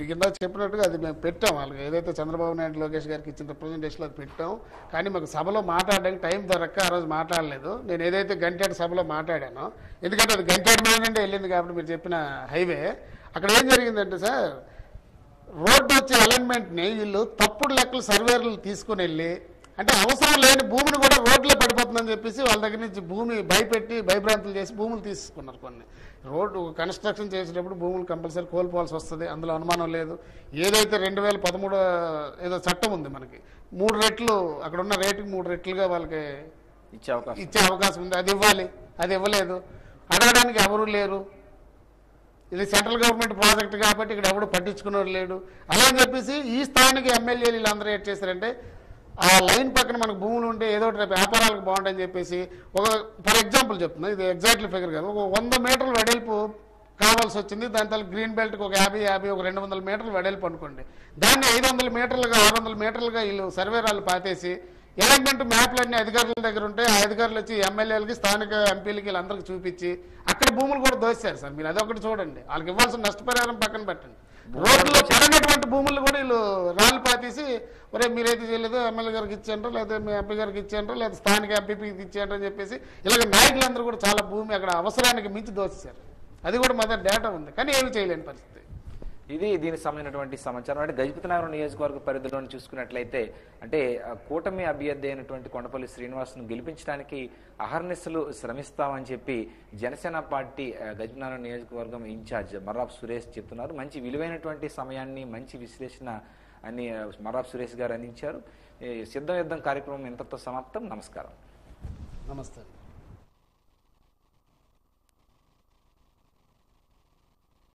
కింద చెప్పినట్టుగా అది మేము పెట్టాం. వాళ్ళకి ఏదైతే చంద్రబాబు నాయుడు లోకేష్ గారికి ఇచ్చిన రిప్రజెంటేషన్లో అది పెట్టాం. కానీ మాకు సభలో మాట్లాడడానికి టైం దొరక్క ఆ రోజు మాట్లాడలేదు. నేను ఏదైతే గంటేడు సభలో మాట్లాడానో, ఎందుకంటే అది గంటేడు మీద నుండి వెళ్ళింది కాబట్టి మీరు చెప్పిన హైవే. అక్కడ ఏం జరిగిందంటే సార్, రోడ్డు వచ్చే అలైన్మెంట్ని వీళ్ళు తప్పుడు లెక్కలు సర్వేర్లు తీసుకుని వెళ్ళి, అంటే అవసరం లేని భూమిని కూడా రోడ్లో పడిపోతుందని చెప్పేసి వాళ్ళ దగ్గర నుంచి భూమి భయభ్రాంతులు చేసి భూములు తీసుకున్నారు. కొన్ని రోడ్డు కన్స్ట్రక్షన్ చేసేటప్పుడు భూములు కంపల్సరీ కోల్పోవాల్సి వస్తుంది, అందులో అనుమానం లేదు. ఏదైతే 2013 ఏదో చట్టం ఉంది మనకి, 3 రెట్లు అక్కడ ఉన్న రేటుకి 3 రెట్లుగా వాళ్ళకి ఇచ్చే అవకాశం ఉంది. అది ఇవ్వాలి, అది ఇవ్వలేదు. అడగడానికి ఎవరు లేరు. ఇది సెంట్రల్ గవర్నమెంట్ ప్రాజెక్ట్ కాబట్టి ఇక్కడ ఎవడు పట్టించుకునేవారు లేడు. అలా అని చెప్పేసి ఈ స్థానిక ఎమ్మెల్యేలు వీళ్ళందరూ ఏం చేశారంటే ఆ లైన్ పక్కన మనకు భూములు ఉంటే ఏదో ఒకటి రేపు వ్యాపారాలకు బాగుంటాయని చెప్పేసి ఒక ఫర్ ఎగ్జాంపుల్ చెప్తున్నా, ఇది ఎగ్జాక్ట్లీ ఫిగర్ కాదు, ఒక 100 మీటర్ల వెడల్పు కావాల్సి వచ్చింది. దాని తల గ్రీన్ బెల్ట్కి ఒక 50 ఒక 200 మీటర్లు వెడల్పు అనుకోండి. దాన్ని 500 మీటర్లుగా 600 మీటర్లుగా వీళ్ళు సర్వేరాలు పాతేసి ఎలైన్మెంట్ మ్యాప్లన్నీ అధికారుల దగ్గర ఉంటే ఆ అధికారులు వచ్చి ఎమ్మెల్యేలకి స్థానిక ఎంపీలకి వీళ్ళందరికీ చూపించి అక్కడ భూములు కూడా దోశారు సార్. మీరు అదొకటి చూడండి, వాళ్ళకి ఇవ్వాల్సిన నష్టపరిహారం పక్కన పెట్టండి. రోడ్లో పడినటువంటి భూములు కూడా వీళ్ళు రాళ్ళు పాతేసి ఒరే మీరైతే చేయలేదు ఎమ్మెల్యే గారికి ఇచ్చేయంటారు, లేదా మీ ఎంపీ గారికి ఇచ్చేయంటారు, లేదా స్థానిక ఎంపీపీకి ఇచ్చేయంటారు అని చెప్పేసి ఇలాగ నాయకులందరూ కూడా చాలా భూమి అక్కడ అవసరానికి మించి దోచేశారు. అది కూడా మా దగ్గర డేటా ఉంది, కానీ ఏమి చేయలేని పరిస్థితి. ఇది దీనికి సంబంధించినటువంటి సమాచారం. అంటే గజపతినగరం నియోజకవర్గ పరిధిలోని చూసుకున్నట్లయితే అంటే కూటమి అభ్యర్థి అయినటువంటి కొండపల్లి శ్రీనివాస్ను గెలిపించడానికి అహర్నిశలు శ్రమిస్తామని చెప్పి జనసేన పార్టీ గజపతినగరం నియోజకవర్గం ఇన్ఛార్జ్ మర్రాప్ సురేష్ చెప్తున్నారు. మంచి విలువైనటువంటి సమయాన్ని మంచి విశ్లేషణ అని మర్రాప్ సురేష్ గారు అందించారు. సిద్ధం యుద్ధం కార్యక్రమం ఇంతతో సమాప్తం. నమస్కారం. నమస్తే.